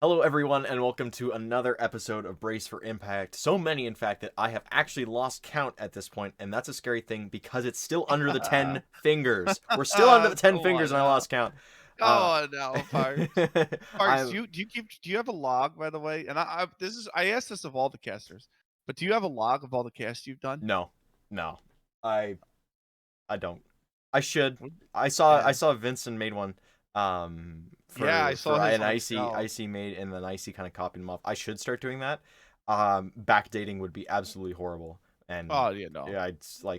Hello, everyone, and welcome to another episode of Brace for Impact. So many, in fact, that I have actually lost count at this point, and that's a scary thing because it's still under the 10 fingers. We're still under the 10 Go fingers, on and I now. lost count. Go Uh, on now, Parks. Parks, I'm do you have a log, by the way? And I asked this of all the casters, but do you have a log of all the casts you've done? no, no, I I don't. I should. Would- I Yeah. saw Vincent made one, Yeah, I for saw his an on icy Excel. icy made, and then icy kind of copied him off. I should start doing that. Backdating would be absolutely horrible, and Oh, yeah, no. yeah,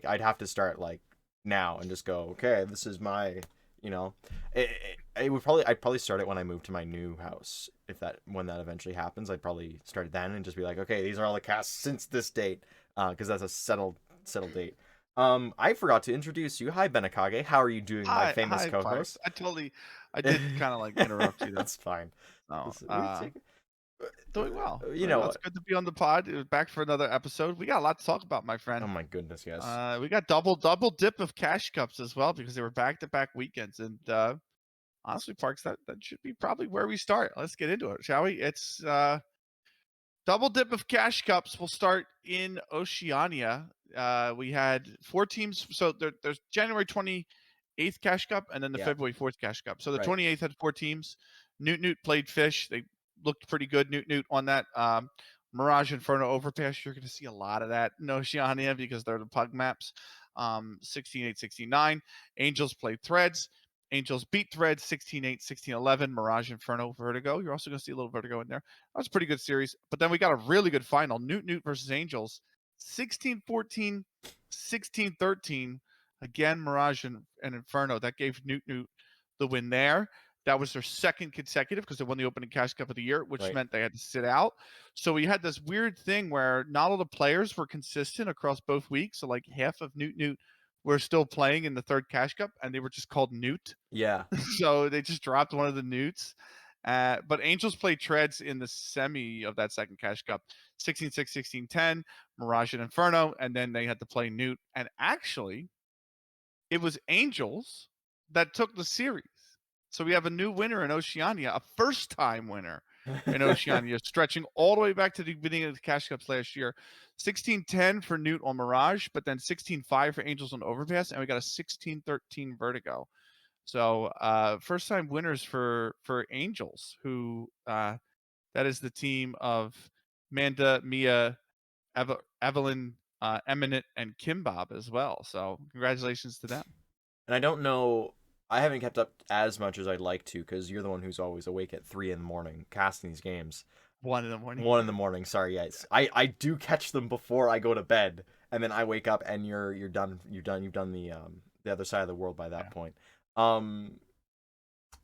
I'd have to start like now and just go, okay, this is my, you know, I'd probably start it when I move to my new house. If that when that eventually happens, I'd probably start it then and just be like, okay, these are all the casts since this date, because that's a settled date. I forgot to introduce you. Hi, Benikage. How are you doing, my famous Hi, Parks. co-host? I did kind of like interrupt you there. That's fine. No, We take, doing well. you Doing know well. It's what? good to be on the pod. Back for another episode. We got a lot to talk about, my Oh friend. my goodness, yes. We got double dip of cash cups as well because they were back to back weekends, and honestly, Parks, that should be probably where we start. Let's get into it, shall we? It's double dip of cash cups. We'll start in Oceania. We had four teams. So there's January 28th cash cup and then the Yeah, February 4th cash cup. So the right. 28th had four teams. Newt played fish. They looked pretty good. Newt on that. Mirage Inferno Overpass. You're going to see a lot of that in Oceania because they're the pug maps. 16-8, 16-9. Angels played Threads. Angels beat Threads 16-8, 16-11. Mirage Inferno Vertigo. You're also going to see a little Vertigo in there. That was a pretty good series. But then we got a really good final. Newt versus Angels. 16-14, 16-13. Again, Mirage and Inferno. That gave Newt the win there. That was their second consecutive because they won the opening cash cup of the year, which Right. meant they had to sit out. So we had this weird thing where not all the players were consistent across both weeks. So like half of Newt were still playing in the third cash cup, and they were just called Newt. Yeah. So they just dropped one of the Newts. But Angels played Treads in the semi of that second cash cup, 16-6, 16-10, Mirage and Inferno, and then they had to play Newt. And actually, it was Angels that took the series. So we have a new winner in Oceania, a first-time winner in Oceania, stretching all the way back to the beginning of the Cash Cups last year. 16-10 for Newt on Mirage, but then 16-5 for Angels on Overpass, and we got a 16-13 Vertigo. So first-time winners for Angels, who that is the team of Manda, Mia, Evelyn, Eminent, and Kimbob as well. So congratulations to them. And I don't know. I haven't kept up as much as I'd like to because you're the one who's always awake at 3 in the morning casting these games. 1 in the morning. 1 in the morning. Sorry, yes. I do catch them before I go to bed, and then I wake up and you're done. You've done the other side of the world by that Yeah. point. Um,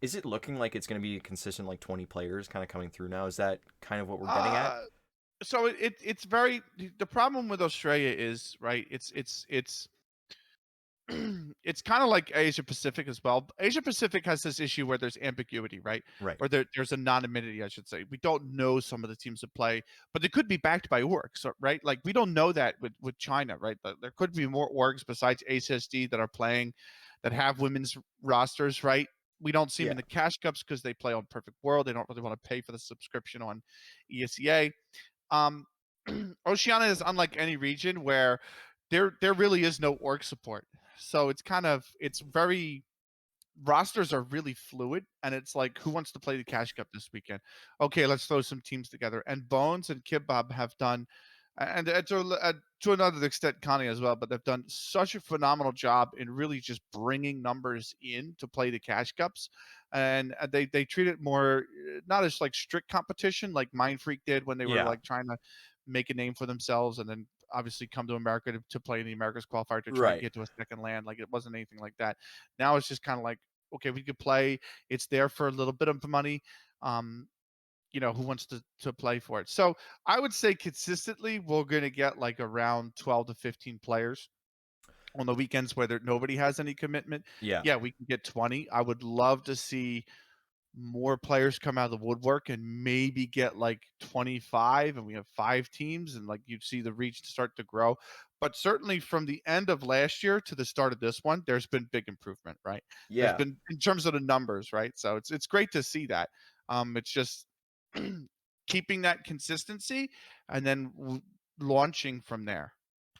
is it looking like it's going to be consistent, like 20 players kind of coming through now? Is that kind of what we're getting at? Uh, so it's very the problem with Australia is right. It's it's kind of like Asia Pacific as well. Asia Pacific has this issue where there's ambiguity, right? Right. Or there's a non-admittedly, I should say. We don't know some of the teams that play, but they could be backed by orgs, right? Like we don't know that with China, right? There could be more orgs besides HSD that are playing that have women's rosters, right? We don't see them in Yeah. the cash cups because they play on Perfect World. They don't really want to pay for the subscription on ESEA. Um, Oceania is unlike any region where there really is no org support. So it's very rosters are really fluid and it's like who wants to play the cash cup this weekend? Okay, let's throw some teams together. And Bones and Kibbob have done and to another extent Connie as well, but they've done such a phenomenal job in really just bringing numbers in to play the cash cups, and they treat it more not as like strict competition like Mind Freak did when they were Yeah. like trying to make a name for themselves and then obviously come to America to play in the America's qualifier to try and Right. get to a second land. Like it wasn't anything like that. Now it's just kind of like, okay, we could play. It's there for a little bit of money. Um, who wants to play for it? So I would say consistently we're going to get like around 12 to 15 players on the weekends where nobody has any commitment. Yeah. Yeah, we can get 20. I would love to see more players come out of the woodwork and maybe get like 25 and we have 5 teams and like you'd see the reach start to grow. But certainly from the end of last year to the start of this one, there's been big improvement, right? There's Yeah. been in terms of the numbers, right? So it's great to see that. It's just keeping that consistency and then launching from there.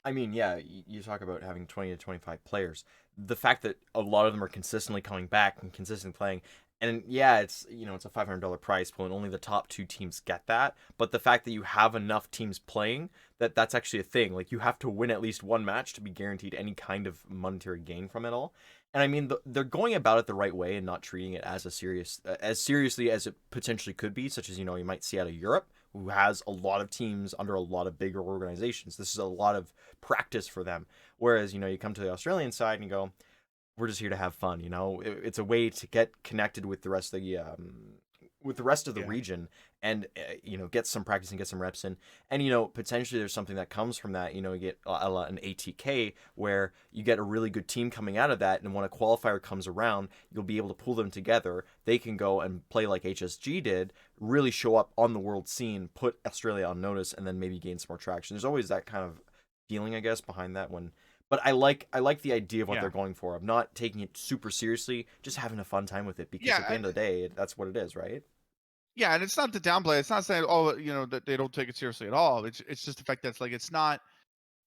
I mean, yeah, you talk about having 20 to 25 players. The fact that a lot of them are consistently coming back and consistently playing, and yeah, it's it's a $500 price pool, and only the top two teams get that. But the fact that you have enough teams playing, that's actually a thing. Like you have to win at least one match to be guaranteed any kind of monetary gain from it all. And I mean, they're going about it the right way and not treating it as as seriously as it potentially could be, such as you might see out of Europe, who has a lot of teams under a lot of bigger organizations. This is a lot of practice for them. Whereas, you come to the Australian side and you go, we're just here to have fun. It's a way to get connected with the rest of the Yeah. region and get some practice and get some reps in. And potentially there's something that comes from that. You get an ATK where you get a really good team coming out of that, and when a qualifier comes around, you'll be able to pull them together. They can go and play like HSG did, really show up on the world scene, put Australia on notice, and then maybe gain some more traction. There's always that kind of feeling, I guess, behind that one. But I like the idea of what they're Yeah. going for, of not taking it super seriously, just having a fun time with it, because at the Yeah. end of the day, that's what it is, right? Yeah, and it's not to downplay. It's not saying, oh, that they don't take it seriously at all. It's just the fact that it's like it's not.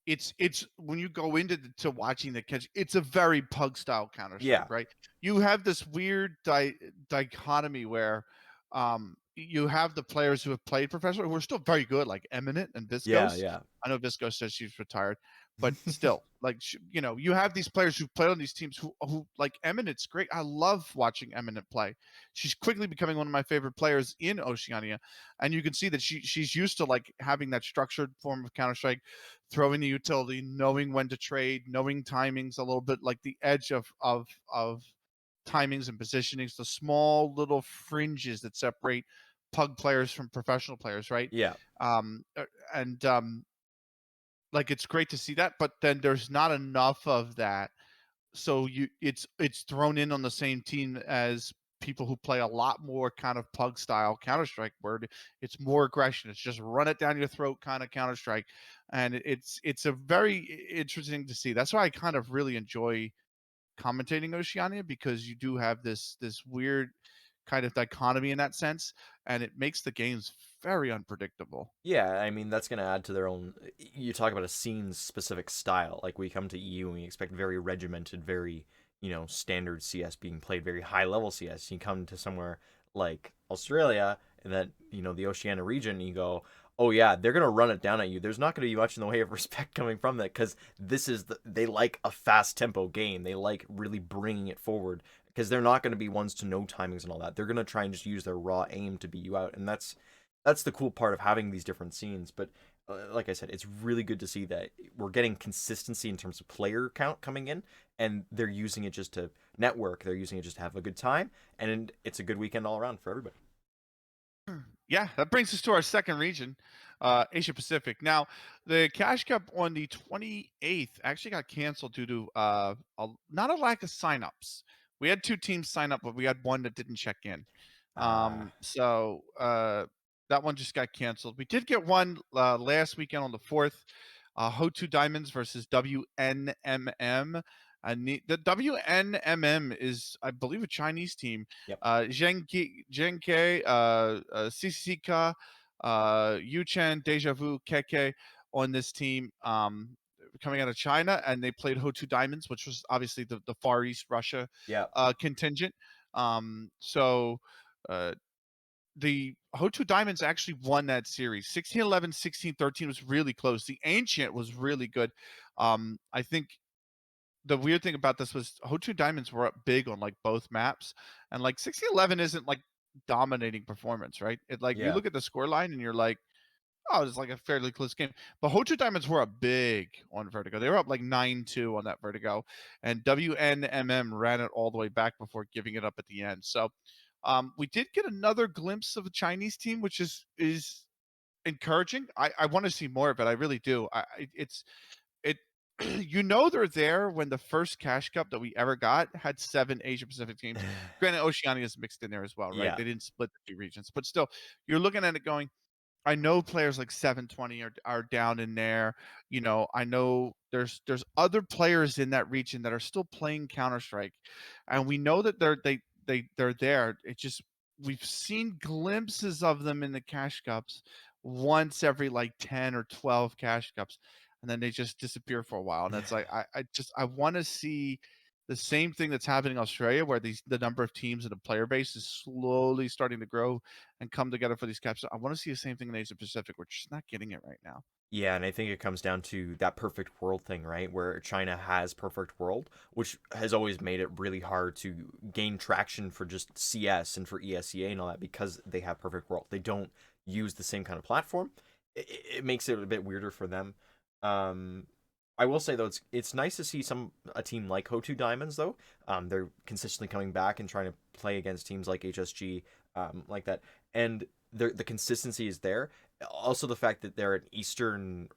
It's when you go into to watching the catch, it's a very pug style Counter Strike, Yeah. right? You have this weird dichotomy where you have the players who have played professionally who are still very good, like Eminent and Yeah, Viscos. yeah. I know Viscos says she's retired, but still, like you have these players who've played on these teams who like Eminent's great. I love watching Eminent play. She's quickly becoming one of my favorite players in Oceania, and you can see that she's used to like having that structured form of Counter Strike, throwing the utility, knowing when to trade, knowing timings a little bit, like the edge of timings and positionings, the small little fringes that separate pug players from professional players, right? Yeah. Um, uh, and like it's great to see that, but then there's not enough of that, so it's thrown in on the same team as people who play a lot more kind of pug style Counter Strike, where it's more aggression. It's just run it down your throat kind of Counter Strike, and it's a very interesting to see. That's why I kind of really enjoy commentating Oceania, because you do have this weird kind of dichotomy in that sense, and it makes the games very unpredictable. Yeah, I mean that's gonna add to their own. You talk about a scene specific style. Like we come to EU and we expect very regimented, very standard CS being played, very high level CS. You come to somewhere like Australia and that the Oceania region, and you go, oh yeah, they're gonna run it down at you. There's not gonna be much in the way of respect coming from that, because they like a fast tempo game. They like really bringing it forward, because they're not gonna be ones to know timings and all that. They're gonna try and just use their raw aim to beat you out, and that's the cool part of having these different scenes. But like I said, it's really good to see that we're getting consistency in terms of player count coming in, and they're using it just to network. They're using it just to have a good time, and it's a good weekend all around for everybody. Yeah, that brings us to our second region, Asia Pacific. Now, the Cash Cup on the 28th actually got canceled due to not a lack of signups. We had two teams sign up, but we had one that didn't check in. Uh, So that one just got canceled. We did get one last weekend on the 4th, Ho2 Diamonds versus WNMM. And the WNMM is, I believe, a Chinese team. yep, Zhengke, Sisika, Yuchen, Deja Vu, Keke on this team, coming out of China, and they played Ho2 Diamonds, which was obviously the Far East Russia yep, contingent. So uh, the Ho2 Diamonds actually won that series. 16-11, 16-13 was really close. The Ancient was really good. I think the weird thing about this was Ho2 Diamonds were up big on like both maps, and like 16-11 isn't like dominating performance, right? It like you yeah, look at the score line and you're like, oh, it's like a fairly close game. But Ho2 Diamonds were up big on Vertigo. They were up like 9-2 on that Vertigo, and WNMM ran it all the way back before giving it up at the end. So we did get another glimpse of a Chinese team, which is encouraging. I want to see more of it. I really do. It they're there when the first Cash Cup that we ever got had 7 Asia Pacific teams. Granted, Oceania is mixed in there as well, right? yeah, They didn't split the 2 regions, but still, you're looking at it going, I know players like 720 are down in there. I know there's other players in that region that are still playing Counter Strike, and we know that they're there. It just we've seen glimpses of them in the cash cups once every like 10 or 12 cash cups, and then they just disappear for a while. And it's like I want to see the same thing that's happening in Australia, where the number of teams and the player base is slowly starting to grow and come together for these caps. I want to see the same thing in Asia Pacific. We're just not getting it right now. Yeah, and I think it comes down to that perfect world thing, right? Where China has perfect world, which has always made it really hard to gain traction for just CS and for ESEA and all that because they have perfect world. They don't use the same kind of platform. It makes it a bit weirder for them. Um, I will say though, it's nice to see a team like Ho2 Diamonds though. They're consistently coming back and trying to play against teams like HSG, like that, and the consistency is there. Also, the fact that they're an Eastern,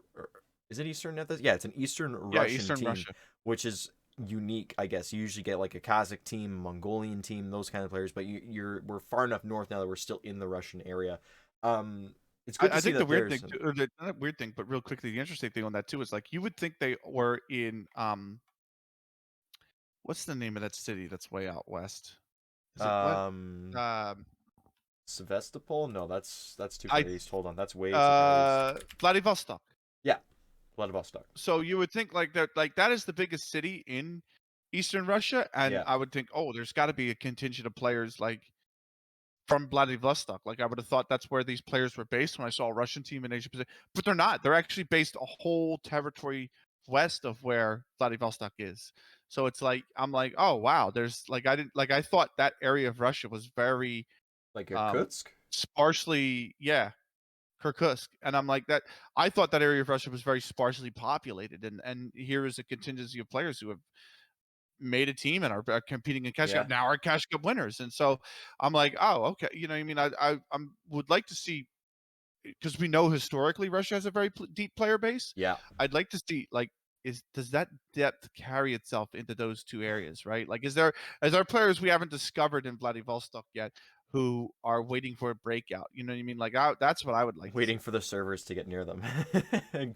is it Eastern at this? Yeah, it's an Eastern Yeah, Russian Eastern team, Russia. which is unique, I guess. You usually get like a Kazakh team, Mongolian team, those kind of players, but we're far enough north now that we're still in the Russian area. Um, it's good to I see think the that weird thing there's too, or the not weird thing, but real quickly, the interesting thing on that too is like you would think they were in what's the name of that city that's way out west? Is it what? um Um, Sevastopol. No, that's too I far east. Hold on, that's way too far east. Vladivostok. Yeah, Vladivostok. So you would think like that is the biggest city in Eastern Russia, and Yeah, I would think, oh, there's got to be a contingent of players like from Vladivostok. Like I would have thought that's where these players were based when I saw a Russian team in Asia Pacific, but they're not. They're actually based a whole territory west of where Vladivostok is. So it's like I'm like, oh wow, there's like I didn't like I thought that area of Russia was very like um Irkutsk. sparsely, yeah, Kirkuk. And I'm like that I thought that area of Russia was very sparsely populated, and here is a contingency of players who have made a team and are competing in Cash Cup Yeah, now are Cash Cup winners. And so I'm like, oh, okay. You know what I mean? I would like to see because we know historically Russia has a very deep player base. yeah. I'd like to see like does that depth carry itself into those two areas, right? Like is there players we haven't discovered in Vladivostok yet who are waiting for a breakout? You know what I mean? Like that's what I would like to Waiting see. for the servers to get near them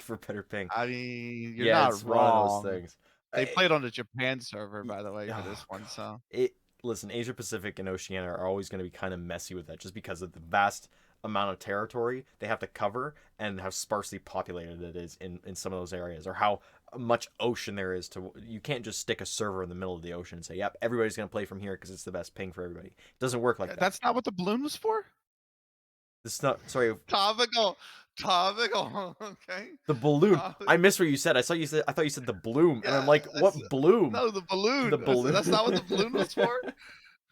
for better ping. I mean, you're Yeah, not it's one of those wrong. things. They played on the Japan server, Y- by the way, for Oh this god. one. So It Listen, Asia Pacific and Oceania are always going to be kind of messy with that just because of the vast amount of territory they have to cover and how sparsely populated it is in some of those areas or how much ocean there is to you can't just stick a server in the middle of the ocean and say, "Yep, everybody's going to play from here because it's the best ping for everybody." It doesn't work like that. that's not what the balloon was for. This is not sorry, Topical, topical. Okay, the balloon. topical. I missed what you said. I thought you said the bloom and I'm Yeah, like, that's "What bloom?" no the balloon. The That's not what the balloon was balloon. for.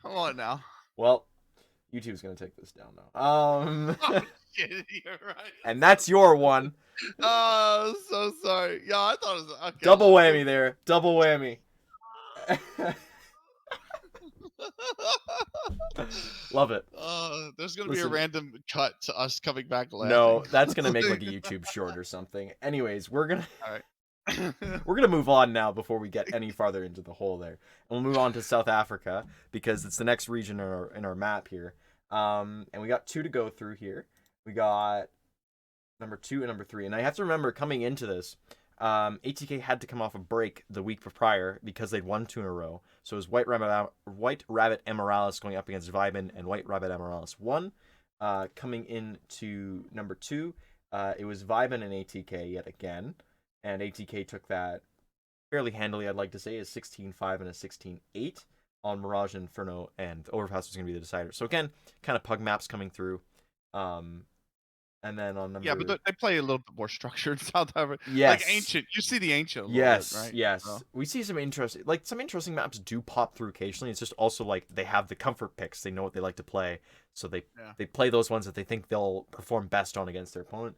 Come on now. Well, YouTube's gonna take this down now. Oh shit, you're right. And that's your one. Oh, so sorry. Yeah, I thought it was okay. Double Look, whammy there. Double whammy. Love it. there's gonna be a Listen, random cut to us coming back laughing. no, that's gonna make like a YouTube short or something. Anyways, All right. we're gonna move on now before we get any farther into the hole there. And we'll move on to South Africa because it's the next region in our map here. And we got two to go through here. We got number 2 and number 3. And I have to remember coming into this, ATK had to come off a break the week prior because they'd won 2 in a row. So it was White Rabbit Emeralds going up against Vibin, and White Rabbit Emeralds won. Coming into number 2, it was Vibin and ATK yet again. And ATK took that fairly handily, I'd like to say, a 16-5 and a 16-8 on Mirage Inferno, and Overpass was going to be the decider. So again, kind of pug maps coming through. And then on Yeah, number but they play a little bit more structured in South Africa. Like yes, Ancient, you see the Ancient a little bit, yes, right? yes, So, we see some interesting maps do pop through occasionally. It's just also like they have the comfort picks. They know what they like to play, so yeah. they play those ones that they think they'll perform best on against their opponent.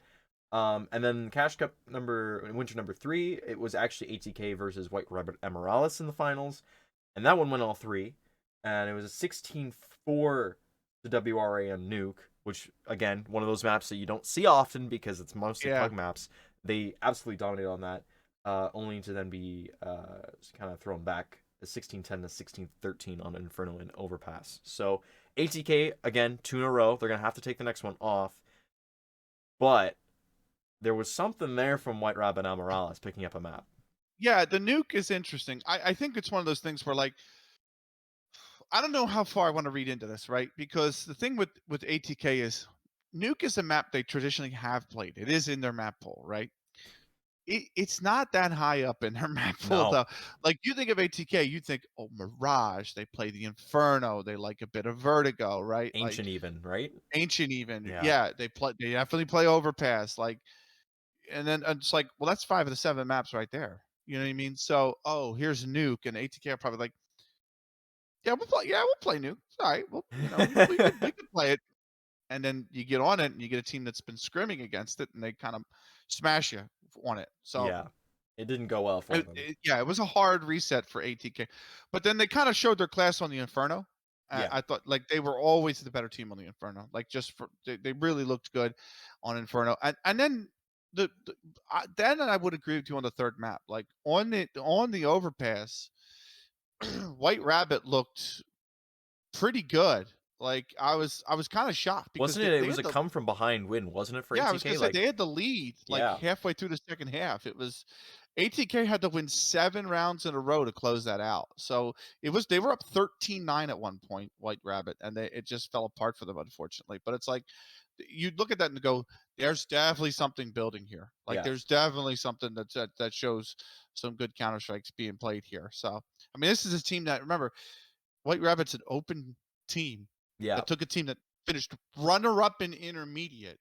And then Cash Cup winter number 3, it was actually ATK versus White Rabbit Emeralds in the finals, and that one went all 3, and it was a 16-4 to WRA and Nuke, which again, one of those maps that you don't see often because it's mostly Yeah. pug maps. They absolutely dominated on that, only to then be kind of thrown back a 16-10 to 16-13 on Inferno and Overpass. So ATK again 2 in a row. They're gonna have to take the next one off, but there was something there from White Rabbit and Morales picking up a map. Yeah, the Nuke is interesting. I think it's one of those things where like I don't know how far I want to read into this, right? Because the thing with ATK is Nuke is a map they traditionally have played. It is in their map pool, right? It's not that high up in their map pool No, though. Like you think of ATK, you think, oh, Mirage, they play the Inferno, they like a bit of Vertigo, right? Like ancient even, right? Ancient even. Yeah, Yeah, they definitely play Overpass. Like, and then it's like, well, that's 5 of the 7 maps right there. You know what I mean? So, oh, here's Nuke, and ATK are probably like, yeah, we'll play Nuke. It's all right. Well, we could play it. And then you get on it and you get a team that's been scrimming against it and they kind of smash you on it. So yeah. It didn't go well for them. yeah, it was a hard reset for ATK. But then they kind of showed their class on the Inferno. Yeah. I thought like they were always the better team on the Inferno. Like just for they really looked good on Inferno. And then then I would agree with you on the third map. Like on the overpass, White Rabbit looked pretty good. Like I was kind of shocked because Wasn't it? It they was had a the come from behind win, wasn't it, for yeah, I was gonna ATK? say Like, they had the lead like yeah, halfway through the second half. It was ATK had to win 7 rounds in a row to close that out. So it was they were up 13-9 at one point, White Rabbit, and it just fell apart for them unfortunately. But it's like you look at that and go, there's definitely something building here. Like yeah, there's definitely something that shows some good counter strikes being played here. So I mean, this is a team that remember White Rabbit's an open team yeah. that took a team that finished runner up in intermediate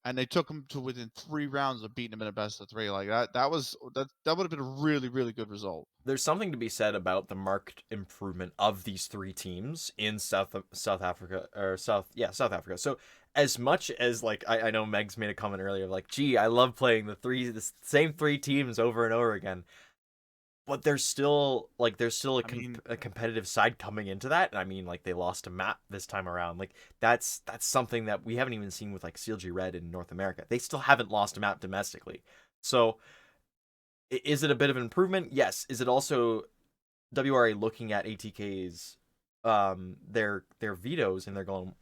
and they took them to within 3 rounds of beating them in a best of 3. Like that would have been a really, really good result. There's something to be said about the marked improvement of these three teams in South Africa or South Africa. So as much as like I know Meg's made a comment earlier like, gee, I love playing the same three teams over and over again. But there's still I mean, a competitive side coming into that. And I mean, like they lost a map this time around. Like that's something that we haven't even seen with like CLG Red in North America. They still haven't lost a map domestically. So is it a bit of an improvement? Yes. Is it also WRA looking at ATK's their vetoes and they're going,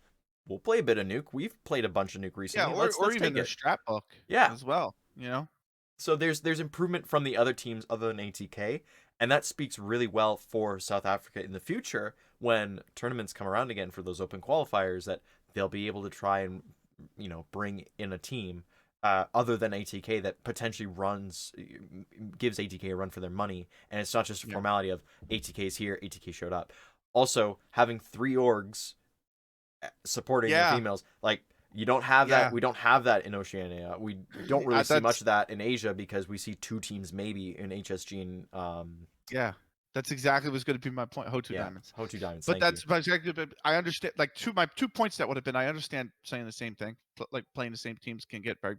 we'll play a bit of Nuke. We've played a bunch of Nuke yeah, recently. or Let's even take their it. strat book Yeah. as well, you know? So there's improvement from the other teams other than ATK, and that speaks really well for South Africa in the future when tournaments come around again for those open qualifiers that they'll be able to try and bring in a team other than ATK that potentially gives ATK a run for their money, and it's not just a Yeah. formality of ATK is here, ATK showed up. Also, having three orgs supporting the Yeah, females, like you don't have that. yeah. We don't have that in Oceania. We don't really see much That's of that in Asia because we see two teams maybe in HSG and yeah. That's exactly what's gonna be my point, Ho2 yeah, Diamonds. Ho2 Diamonds. But Thank you. but exactly but I understand like my 2 points that would have been I understand saying the same thing, like playing the same teams can get very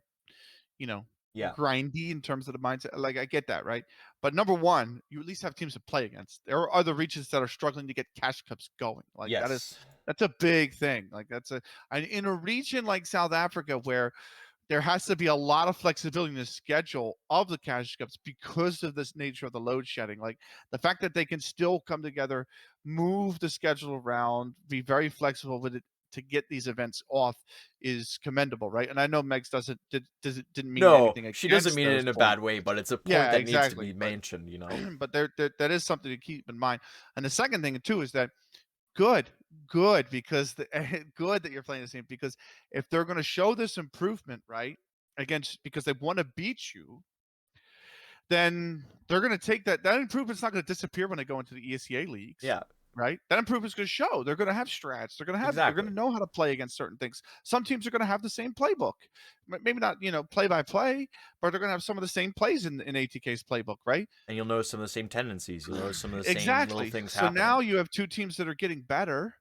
you know, Yeah. grindy in terms of the mindset. Like I get that, right? But number one, you at least have teams to play against. There are other regions that are struggling to get cash cups going. Like Yes. that's a big thing. Like that's a and in a region like South Africa where there has to be a lot of flexibility in the schedule of the cash cups because of this nature of the load shedding. Like the fact that they can still come together, move the schedule around, be very flexible with it to get these events off is commendable, right? And I know Megs didn't mean No, anything she doesn't against mean it those in a points. bad way, but it's a point Yeah, that needs to exactly. be mentioned. But there that is something to keep in mind. And the second thing too is that good, good because good that you're playing the same because if they're going to show this improvement, right, against because they want to beat you, then they're going to take that improvement's not going to disappear when they go into the ESEA leagues. Yeah, Right, that improvement's going to show. They're going to have strats. They're going exactly. to know how to play against certain things. Some teams are going to have the same playbook, maybe not play by play, but they're going to have some of the same plays in ATK's playbook, right? And you'll notice some of the same tendencies. You'll notice some of the same little Exactly. things So now happening. you have 2 teams that are getting better,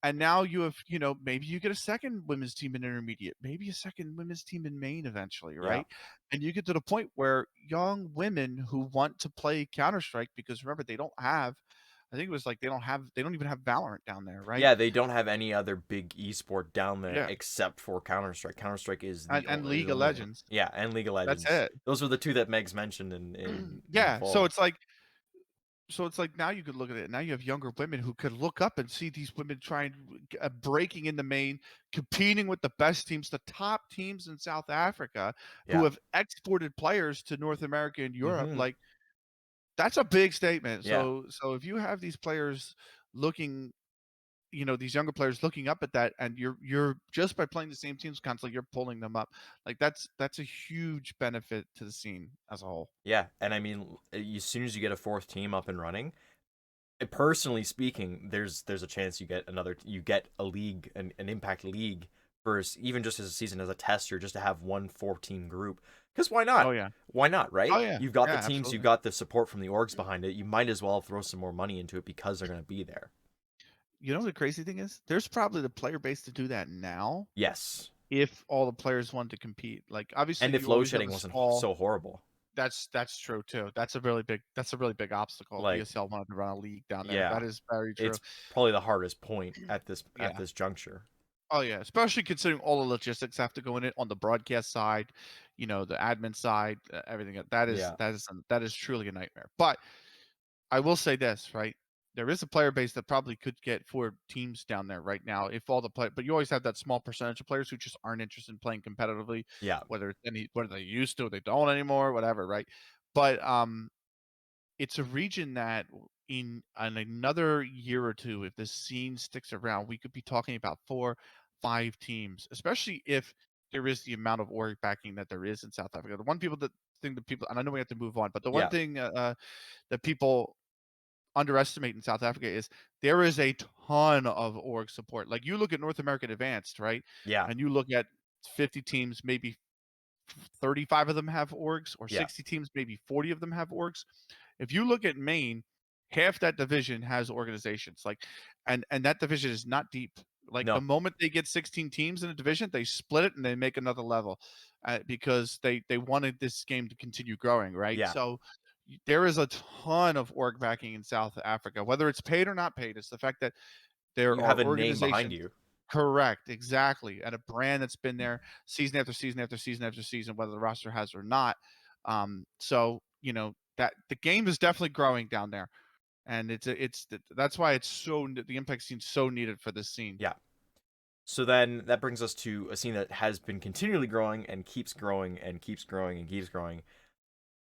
and now you have, maybe you get a second women's team in intermediate, maybe a second women's team in main eventually, Yeah. right? And you get to the point where young women who want to play Counter-Strike because remember they don't have I think it was like they don't even have Valorant down there, right? Yeah, they don't have any other big esport down there Yeah. except for Counter Strike. Counter Strike is And is League the of only one. Legends. Yeah, and League of That's Legends. it. Those are the two that Meg's mentioned in the Yeah, so fall. it's like now you could look at it. Now you have younger women who could look up and see these women trying breaking in the main, competing with the best teams, the top teams in South Africa, who Yeah. have exported players to North America and Europe. Mm-hmm. Like that's a big statement. Yeah. So if you have these players looking, these younger players looking up at that, and you're just by playing the same teams constantly, you're pulling them up. Like that's a huge benefit to the scene as a whole. Yeah, and I mean, as soon as you get a fourth team up and running, personally speaking, there's a chance you get a league, an impact league, first, even just as a season as a tester, just to have one 14 group. Because why Oh not? yeah. Why not, Oh right? yeah. You've got the Yeah, teams, you've absolutely. got the support from the orgs behind it. You might as well throw some more money into it because they're going to be there. You know what the crazy thing is? There's probably the player base to do that now Yes, if all the players want to compete. Like obviously and if you load always have shedding a wasn't small. so horrible, That's true too. That's a really big obstacle if like ESL wanted to run a league down there. yeah, That is very true. it's probably the hardest point at Yeah. this juncture. Oh yeah, especially considering all the logistics have to go in it on the broadcast side, the admin side, everything. Yeah, That is truly a nightmare. But I will say this, right? There is a player base that probably could get 4 teams down there right now if all the play. But you always have that small percentage of players who just aren't interested in playing competitively, yeah, whether they used to or they don't anymore, whatever, right? But it's a region that in another year or two, if this scene sticks around, we could be talking about 4, 5 teams, especially if there is the amount of org backing that there is in South Africa. The one people that thing that people, and I know we have to move on, but the one yeah, thing that people underestimate in South Africa is there is a ton of org support. Like you look at North American Advanced, right? yeah, And you look at 50 teams, maybe 35 of them have orgs, or yeah. 60 teams, maybe 40 of them have orgs. If you look at Maine, half that division has organizations. Like, and that division is not deep. Like the No, moment they get 16 teams in a division, they split it and they make another level because they wanted this game to continue growing, right? yeah. So there is a ton of org backing in South Africa, whether it's paid or not paid. It's the fact that there You are have a name behind organizations. you. Correct, exactly, and a brand that's been there season after season after season after season, whether the roster has or not. So that the game is definitely growing down there, and that's why the impact scene's so needed for this scene. Yeah. So then that brings us to a scene that has been continually growing and keeps growing and keeps growing and keeps growing.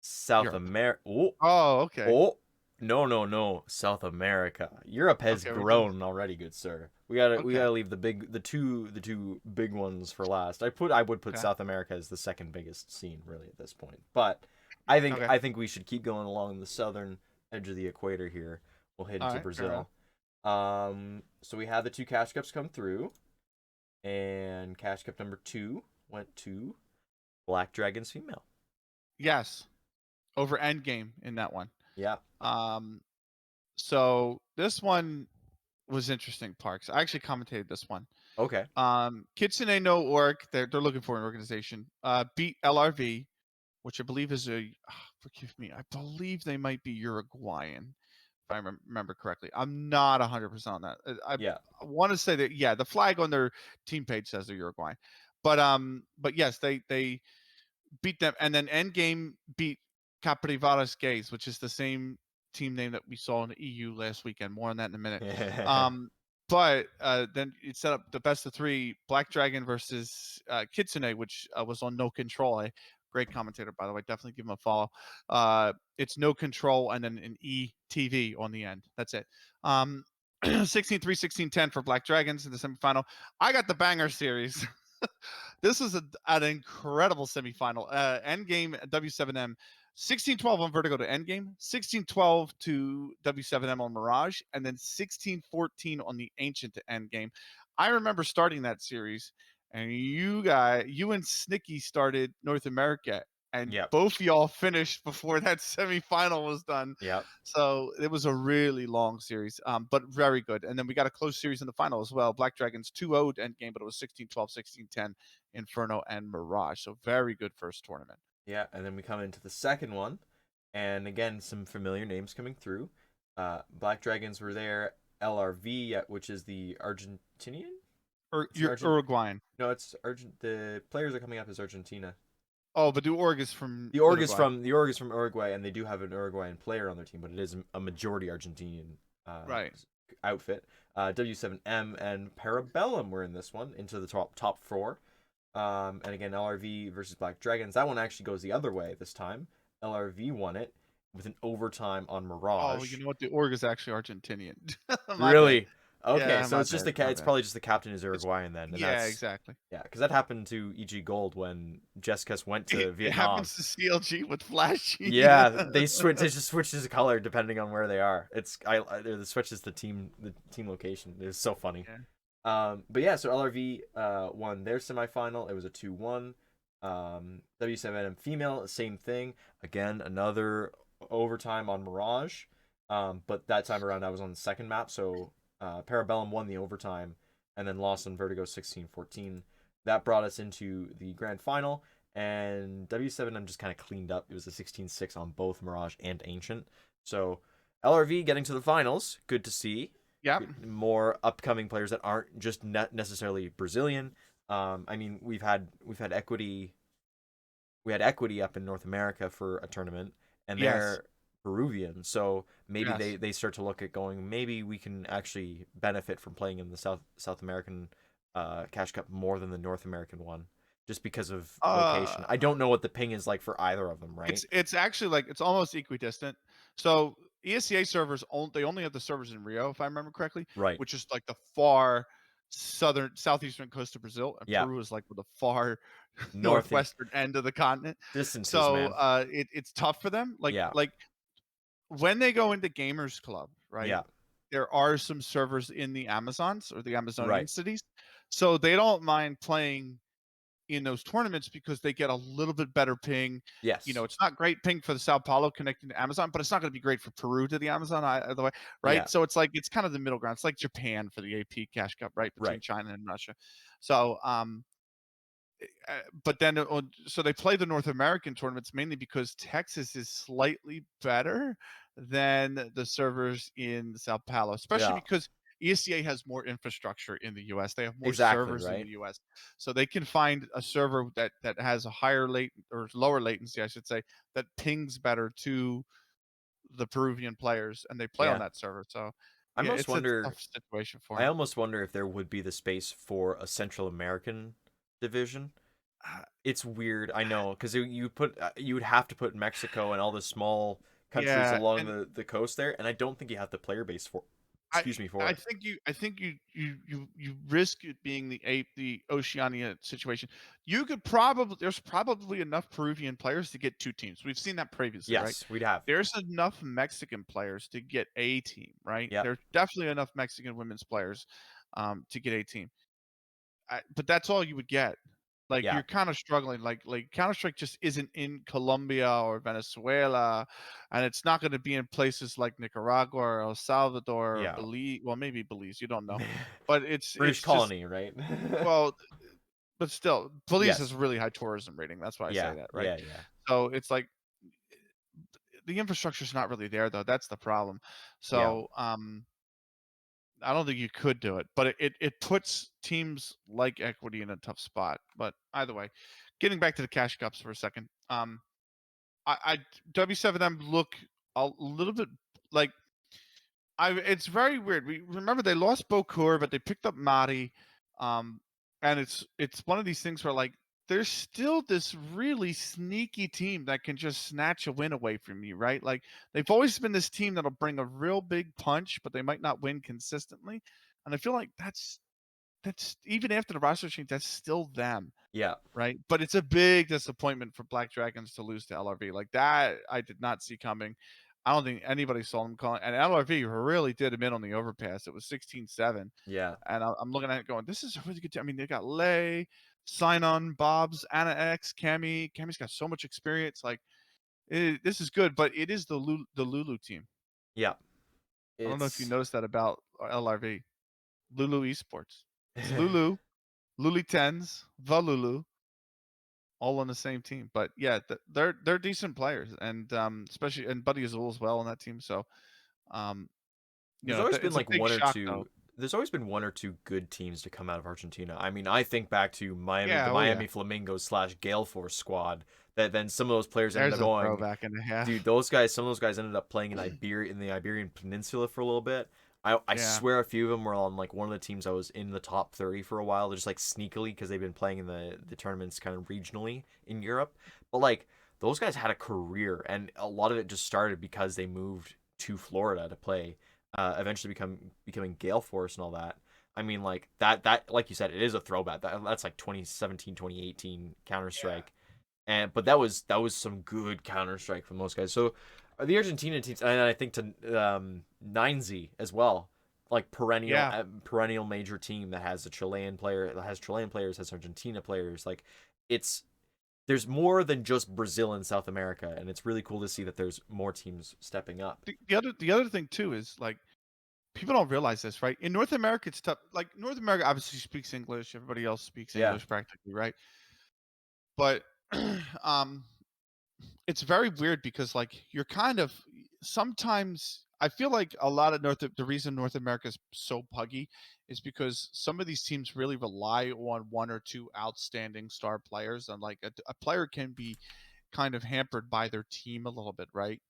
South Europe. America. Oh, Oh, okay, oh. No, no, no. South America. Europe has okay, we're doing grown already, good sir. We okay, gotta leave the two big ones for last. I would put okay, South America as the second biggest scene really at this point. But okay. I think we should keep going along the southern edge of the equator here. We'll head All into right, fair enough. Brazil. So we had the two cash cups come through, and cash cup number 2 went to Black Dragons female. Yes, over Endgame in that one. Yeah. Um, so this one was interesting, Parks. I actually commentated this one. Okay. Kitsune no Org, they're looking for an organization. Beat LRV, which I believe is forgive me, I believe they might be Uruguayan, if I remember correctly. I'm not 100% on that. Yeah. I want to say that yeah, the flag on their team page says they're Uruguayan, but yes, they beat them, and then Endgame beat Caprivaras Gays, which is the same team name that we saw in the EU last weekend. More on that in a minute. But then it set up the best of 3 Black Dragon versus Kitsune, which was on No Control. Great commentator, by the way. Definitely give him a follow. It's No Control and then an ETV on the end. That's it. 16-3, 16-10 for Black Dragons in the semifinal. I got the banger series. This is an incredible semifinal. Endgame W7M, 16-12 on Vertigo to Endgame, 16-12 to W7M on Mirage, and then 16-14 on the Ancient to Endgame. I remember starting that series, and you and Snicky started North America, and Yep. both of y'all finished before that semifinal was done. Yep. So it was a really long series, but very good. And then we got a close series in the final as well. Black Dragons 2-0'd Endgame, but it was 16-12, 16-10, Inferno and Mirage. So very good first tournament. Yeah, and then we come into the second one, and again some familiar names coming through. Black Dragons were there. LRV, which is the Argentinian. It's the Argent. Uruguayan. No, it's Argent. The players are coming up as Argentina. Oh, but the org is from The org is Uruguay. from Uruguay, and they do have an Uruguayan player on their team, but it is a majority Argentinian Right. outfit. W7M and Parabellum were in this one into the top 4. And again, LRV versus Black Dragons. That one actually goes the other way this time. LRV won it with an overtime on Oh, you Mirage. know what? The org is actually Argentinian. My bad. Really? Okay, Yeah, so my it's just bad. the My it's bad. probably just the captain is It's Uruguayan then, and yeah, that's exactly. yeah, because that happened to EG Gold when Jessicas went to It Vietnam. happens to CLG with flashy. Yeah, they switch. They just switches the color depending on where they are. It's the switches the team location. It's so funny. Yeah. But yeah, so LRV won their semifinal. It was a 2-1. W7M female, same thing. Again, another overtime on Mirage. But that time around, I was on the second map, so Parabellum won the overtime and then lost on Vertigo 16-14. That brought us into the grand final, and W7M just kind of cleaned up. It was a 16-6 on both Mirage and Ancient. So LRV getting to the finals, good to see. Yep. More upcoming players that aren't just necessarily Brazilian. I mean, we've had equity. We had equity up in North America for a tournament, and Yes. they're Peruvian. So maybe Yes. they start to look at going. Maybe we can actually benefit from playing in the South American Cash Cup more than the North American one, just because of Uh, location. I don't know what the ping is like for either of them, right? it's actually like it's almost equidistant. So ESCA servers they only have the servers in Rio, if I remember correctly, Right. which is like the far southeastern coast of Brazil, and Yeah. Peru is like the far North northwestern end of the continent. distances, So man. it's tough for them. Yeah. Like when they go into Gamers Club, right? Yeah. There are some servers in the Amazons or the Amazonian Right. cities, so they don't mind playing in those tournaments because they get a little bit better ping. You know, Yes. it's not great ping for the Sao Paulo connecting to Amazon, but it's not going to be great for Peru to the Amazon either way, Yeah. right? So it's like it's kind of the middle ground. It's like Japan for the AP Cash Cup, right, between Right. China and Russia. So but then so they play the North American tournaments mainly because Texas is slightly better than the servers in Sao Paulo, especially Yeah. because ESCA has more infrastructure in the US. They have more Exactly. servers in Right. the US. So they can find a server that has a higher or lower latency, I should say, that pings better to the Peruvian players and they play on Yeah. that server. So I yeah, almost it's a wonder. tough situation for I them. almost wonder if there would be the space for a Central American division. It's weird, I know, because you would have to put Mexico and all the small countries Yeah, along and the coast there, and I don't think you have the player base for. I Excuse me for I it. think you risk it being the Oceania situation. You could probably there's probably enough Peruvian players to get 2 teams. We've seen that previously, right? Yes, we'd have. There's enough Mexican players to get a team, right? Yep. There's definitely enough Mexican women's players to get a team. But that's all you would get. Like Yeah. you're kind of struggling. Like Counter Strike just isn't in Colombia or Venezuela, and it's not going to be in places like Nicaragua or El Salvador or Yeah. Belize. Well, maybe Belize. You don't know, but British it's just colony, right? well, but still, Belize has Yes. a really high tourism rating. That's why I say Yeah. that, right? Yeah. Yeah. So it's like the infrastructure's not really there though. That's the problem. Yeah. So I don't think you could do it, but it puts teams like Equity in a tough spot. But either way, getting back to the cash cups for a second, I W7M look a little bit like it's very weird. We remember they lost Bokur, but they picked up Madi, um, and it's one of these things where like there's still this really sneaky team that can just snatch a win away from you, right? Like they've always been this team that'll bring a real big punch, but they might not win consistently. And I feel like that's even after the roster change, that's still them, Yeah. right? But it's a big disappointment for Black Dragons to lose to LRV. Like that, I did not see coming. I don't think anybody saw them calling. And LRV really did him in on the overpass. It was 16-7. Yeah. And I'm looking at it going, this is a really good team. I mean, they got Lay, Sign Bobs, Anna X, Cammy. Cammy's got so much experience. Like, this is good, but it is the Lulu team. Yeah. I don't know if you It's noticed that about LRV. Lulu Esports. It's Lulu, Lulu Tens, the Lulu, all on the same team. But yeah, they're decent players, and especially and Buddy Azul as well on that team. So um, there's always been it's a like big one or shock though. two. There's always been one or two good teams to come out of Argentina. I mean, I think back to Miami, the Yeah, oh yeah. Miami Flamingos slash Gale Force squad. That then some of those players ended There's up a going. throwback and a half. Dude, those guys, some of those guys ended up playing in the Iberian Peninsula for a little bit. I Yeah, swear a few of them were on like one of the teams I was in the top 30 for a while. They're just like sneakily because they've been playing in the tournaments kind of regionally in Europe. But like those guys had a career, and a lot of it just started because they moved to Florida to play, eventually becoming Gale Force and all that. I mean, like that like you said, it is a throwback. That's like 2017, 2018 Counter Yeah. Strike, and but that was some good Counter Strike from those guys. So the Argentina teams, and I think to 9Z as well, like Yeah. perennial major team that has a Chilean player, that has Chilean players, has Argentina players. Like it's there's more than just Brazil and South America, and it's really cool to see that there's more teams stepping up. The other thing too is like people don't realize this, right? In North America, it's tough. Like North America obviously speaks English. Everybody else speaks Yeah, English practically, right? But um, it's very weird because like you're kind of sometimes I feel like a lot of the reason North America is so puggy is because some of these teams really rely on one or two outstanding star players, and like a player can be kind of hampered by their team a little bit, right?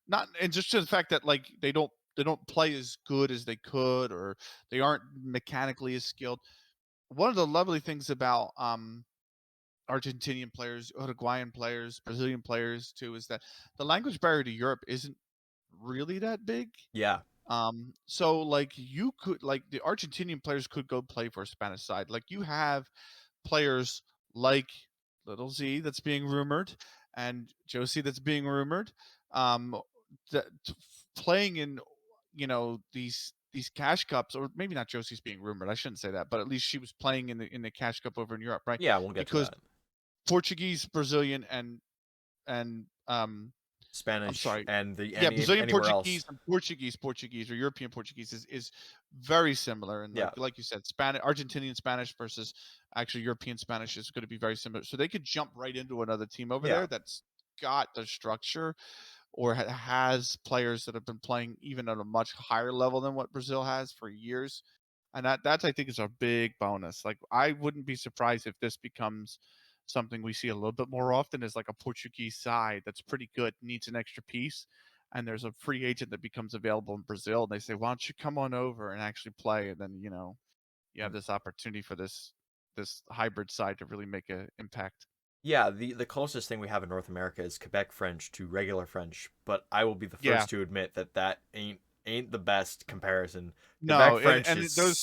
Not and just to the fact that like they don't play as good as they could, or they aren't mechanically as skilled. One of the lovely things about Argentinian players, Uruguayan players, Brazilian players too, is that the language barrier to Europe isn't really that big. yeah, So like you could like the Argentinian players could go play for a Spanish side. Like you have players like Little Z that's being rumored and Josie that's being rumored. Um, that playing in these cash cups, or maybe not Josie's being rumored. I shouldn't say that, but at least she was playing in the cash cup over in Europe, right? yeah. We'll get to Because that. Portuguese, Brazilian, and I'm Spanish sorry. and the Yeah, Brazilian anywhere else. Portuguese and Portuguese or European Portuguese is very similar. And like Yeah, like you said, Spanish, Argentinian Spanish versus actually European Spanish is going to be very similar. So they could jump right into another team over yeah. there that's got the structure or has players that have been playing even at a much higher level than what Brazil has for years. And that's I think is a big bonus. Like I wouldn't be surprised if this becomes something we see a little bit more often is like a Portuguese side that's pretty good, needs an extra piece. And there's a free agent that becomes available in Brazil. And they say, why don't you come on over and actually play? And then, you have this opportunity for this hybrid side to really make an impact. Yeah, the closest thing we have in North America is Quebec French to regular French, but I will be the Yeah. first to admit that ain't the best comparison. Quebec No, and French is those two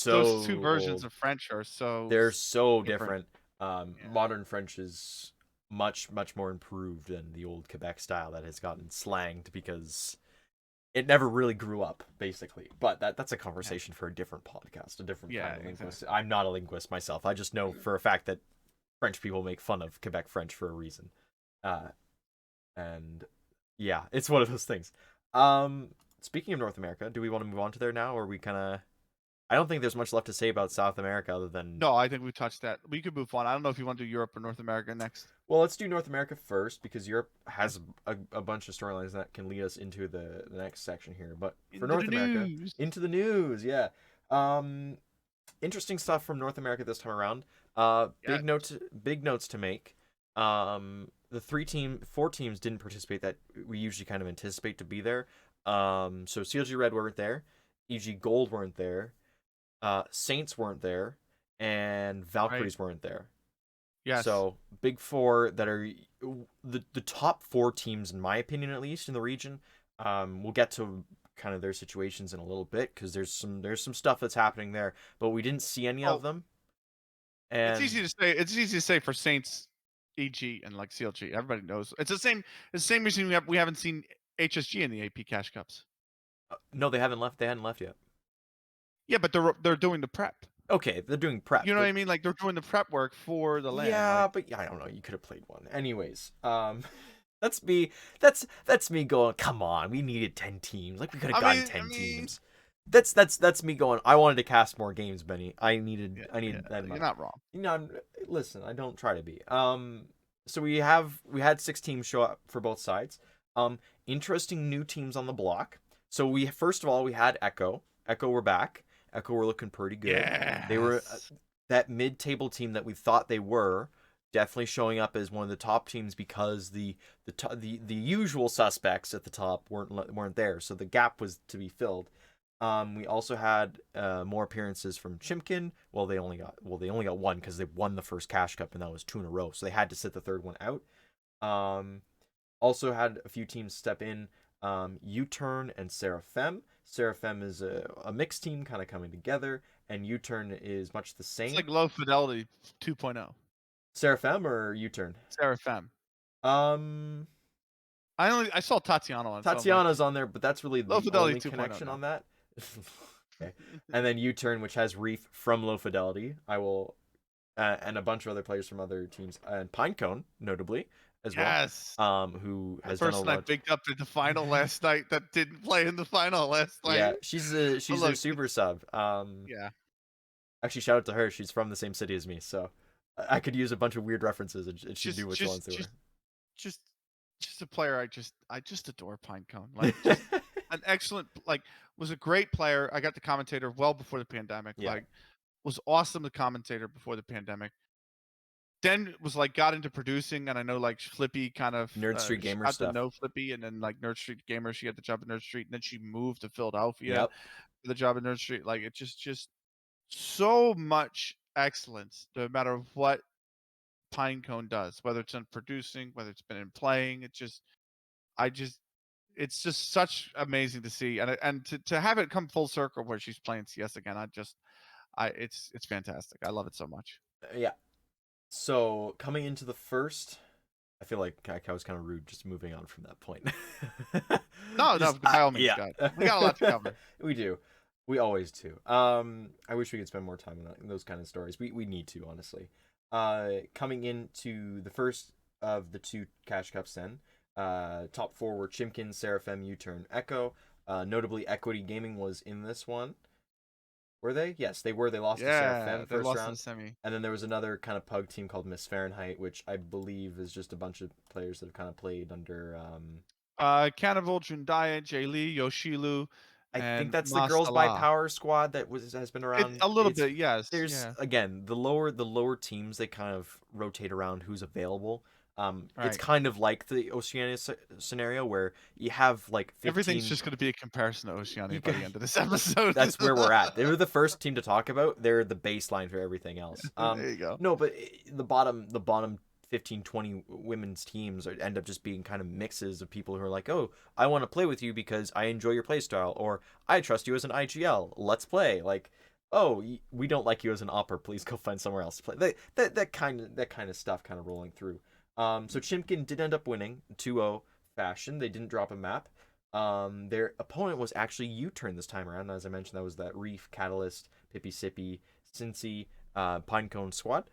so versions old. of French are so They're so different. different. Yeah. Modern French is much more improved than the old Quebec style that has gotten slanged because it never really grew up, basically. But that's a Yeah. conversation for a different podcast, a different Yeah, kind of linguist. exactly. I'm not a linguist myself. I just know for a fact that French people make fun of Quebec French for a reason. Uh, and yeah, it's one of those things. Um, Speaking of North America, do we want to move on to there now, or we kind of? I don't think there's much left to say about South America other than, No, I think we touched that. We could move on. I don't know if you want to do Europe or North America next. well, let's do North America first because Europe has a bunch of storylines that can lead us into the next section here. But for Into North the America, news. into the news, yeah. Um, Interesting stuff from North America this time around. Yeah. Big notes to make. The four teams didn't participate that we usually kind of anticipate to be there. So CLG Red weren't there, EG Gold weren't there, Saints weren't there, and Right. Valkyries weren't there. Yes. So big four that are the top four teams in my opinion, at least in the region. We'll get to kind of their situations in a little bit because there's some stuff that's happening there, but we didn't see any of Oh, them. it's And easy to say. It's easy to say for Saints, EG, and like CLG. Everybody knows it's the same. It's the same reason we haven't seen HSG in the AP Cash Cups. no, they haven't left. They hadn't left yet. Yeah, but they're doing the prep. Okay, they're doing prep, You know what but I mean? Like they're doing the prep work for the land. yeah, Like but yeah, I don't know. You could have played one, anyways. That's me. That's me going. Come on, we needed 10 teams. Like we could have gotten I 10 mean, teams. That's me going. I wanted to cast more games, Benny. I yeah, needed I yeah. needed that You're much. not wrong. You know, listen. I don't try to be. So we had 6 teams show up for both sides. Interesting new teams on the block. So we first of all we had Echo. Echo were back. Echo were looking pretty good. They were Yes. that mid-table team that we thought they were, definitely showing up as one of the top teams because the usual suspects at the top weren't there, so the gap was to be filled. We also had more appearances from Chimkin. Well, they only got one because they won the first Cash Cup and that was 2 in a row, so they had to sit the third one out. Also had a few teams step in. U-Turn and Seraphim. Seraphim is a mixed team kind of coming together, and U-Turn is much the It's same. like Low Fidelity 2.0. Seraphim or U-Turn? Seraphim. Um, I saw Tatiana on, so I'm like Tatiana's on there, but that's really Low the Fidelity only 2.0 connection now. on that. Okay. And then U-Turn, which has Reef from Low Fidelity. I will, and a bunch of other players from other teams, and Pinecone, notably, as well, Yes. who The has done a person I lot. picked up in the final last night that didn't play in the final last Yeah, night. But she's their look, super sub. yeah, Actually, shout out to her. She's from the same city as me, so I could use a bunch of weird references, and she'd do just what she wants just to just her. just just a player I just adore Pinecone. Like just an excellent like was a great player. I got the commentator well before the pandemic. Yeah. Like was awesome the commentator before the pandemic. Then was like got into producing, and I know like Flippy kind of Nerd Street she Gamer got to stuff. know Flippy, and then like Nerd Street Gamer, she had the job at Nerd Street, and then she moved to Philadelphia Yep. for the job at Nerd Street. Like it just so much excellence, no matter what Pinecone does, whether it's in producing, whether it's been in playing. I just, it's just such amazing to see, and to have it come full circle where she's playing CS again. It's fantastic. I love it so much. Yeah. So coming into the first, I feel like I was kind of rude just moving on from that point. No, no, Just by all means, yeah, God, we got a lot to cover. we do, we always do. I wish we could spend more time on those kind of stories. We need to honestly. Coming into the first of the two Cash Cups, then top four were Chimkin, Seraphim, U-Turn, Echo. Notably, Equity Gaming was in this one. Were they? Yes, they were. They lost to Yeah, Seraphim they first lost in the round. semi. And then there was another kind of pug team called Miss Fahrenheit, which I believe is just a bunch of players that have kind of played under. Cannibal, Jundaya, Jay Lee, Yoshilu, I think and that's the Girls by Masala. Power squad that was has been It around. a little It's bit, yes, there's yeah, again the lower teams, they kind of rotate around who's available. It's right. kind of like the Oceania scenario where you have like Everything's 15. just going to be a comparison to Oceania You by can, the end of this episode. that's where we're at. They were the first team to talk about. They're the baseline for everything else. There you go. No, but the bottom 15, 20 women's teams end up just being kind of mixes of people who are like, oh, I want to play with you because I enjoy your play style, or I trust you as an IGL. Let's play. Like, oh, we don't like you as an opper. Please go find somewhere else to play. That kind of stuff kind of rolling through. So Chimkin did end up winning 2-0 fashion. They didn't drop a map. Their opponent was actually U-Turn this time around. As I mentioned, that was that Reef, Catalyst, Pippi Sippy, Cincy, Pinecone squad,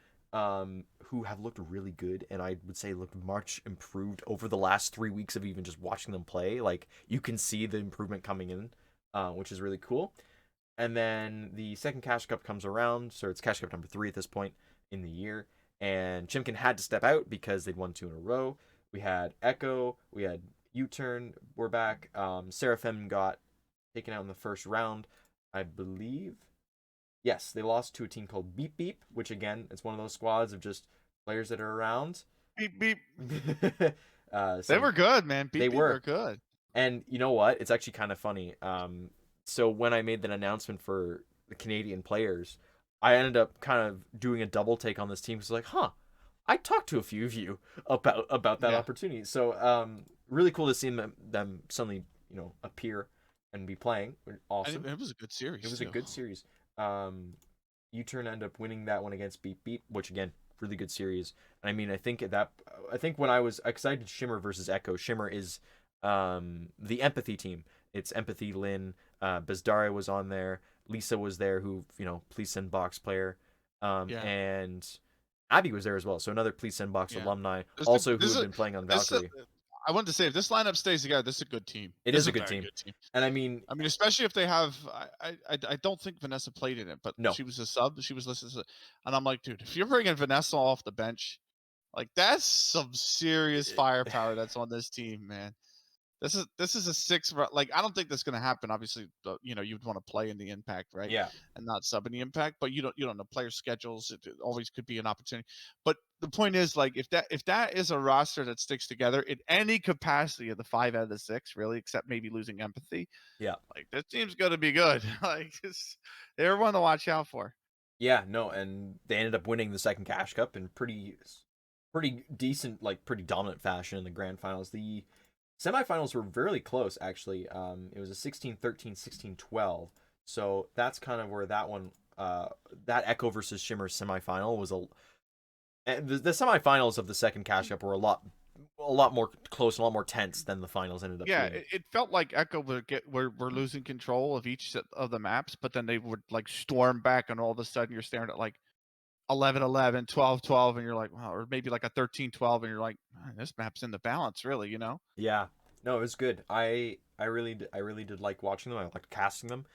who have looked really good, and I would say looked much improved over the last 3 weeks of even just watching them play. Like, you can see the improvement coming in, which is really cool. And then the second Cash Cup comes around, so it's Cash Cup number 3 at this point in the year. And Chimkin had to step out because they'd won 2 in a row. We had Echo, we had U-Turn, we're back. Seraphim got taken out in the first round, I believe. Yes, they lost to a team called Beep Beep, which again, it's one of those squads of just players that are around. Beep beep. They Some were good, man. they Beep beep were, were good. and you know what? It's actually kind of funny. So when I made that announcement for the Canadian players, I ended up kind of doing a double take on this team. It's like, huh, I talked to a few of you about that Yeah, opportunity. So really cool to see them suddenly appear and be playing. and Awesome. it was a good It series was a too. good series. U-Turn ended up winning that one against Beep Beep, which again, really good series. And I mean, I think when I was excited Shimmer versus Echo, Shimmer is the empathy team. It's empathy. Lynn, Bezdare was on there. Lisa was there, who Please Send Box player, Yeah, and Abby was there as well. So another Please Send Box yeah. alumni, This is also who this had is been playing on this. Valkyrie. I wanted to say if this lineup stays together, this is a good team. It This is is a a good very team, good team. and I mean, I mean, especially if they have. I don't think Vanessa played in it, but no, she was a sub. She was listed, and I'm like, dude, if you're bringing Vanessa off the bench, like that's some serious firepower that's on this team, man. This is a like I don't think that's going to happen. Obviously, you'd want to play in the impact, right, yeah, and not sub in the impact. But you don't know player schedules. It always could be an opportunity. But the point is, like, if that is a roster that sticks together in any capacity of the 5 out of the 6, really, except maybe losing empathy, yeah. like this team's going to be good. Like they're one to watch out for. Yeah, no, and they ended up winning the second Cash Cup in pretty pretty decent, like pretty dominant fashion in the grand finals. The semifinals were very close, actually. It was a 16-13, 16-12. So that's kind of where that one, that Echo versus Shimmer semifinal was a. The semifinals of the second Cash Cup were a lot more close and a lot more tense than the finals ended up Yeah, being. it felt like Echo were losing control of each set of the maps, but then they would like storm back, and all of a sudden you're staring at like 11-11, 12-12, and you're like, wow, or maybe like a 13-12, and you're like, "Man, this map's in the balance, really, you know?" Yeah, no, it was good. I really did like watching them. I liked casting them.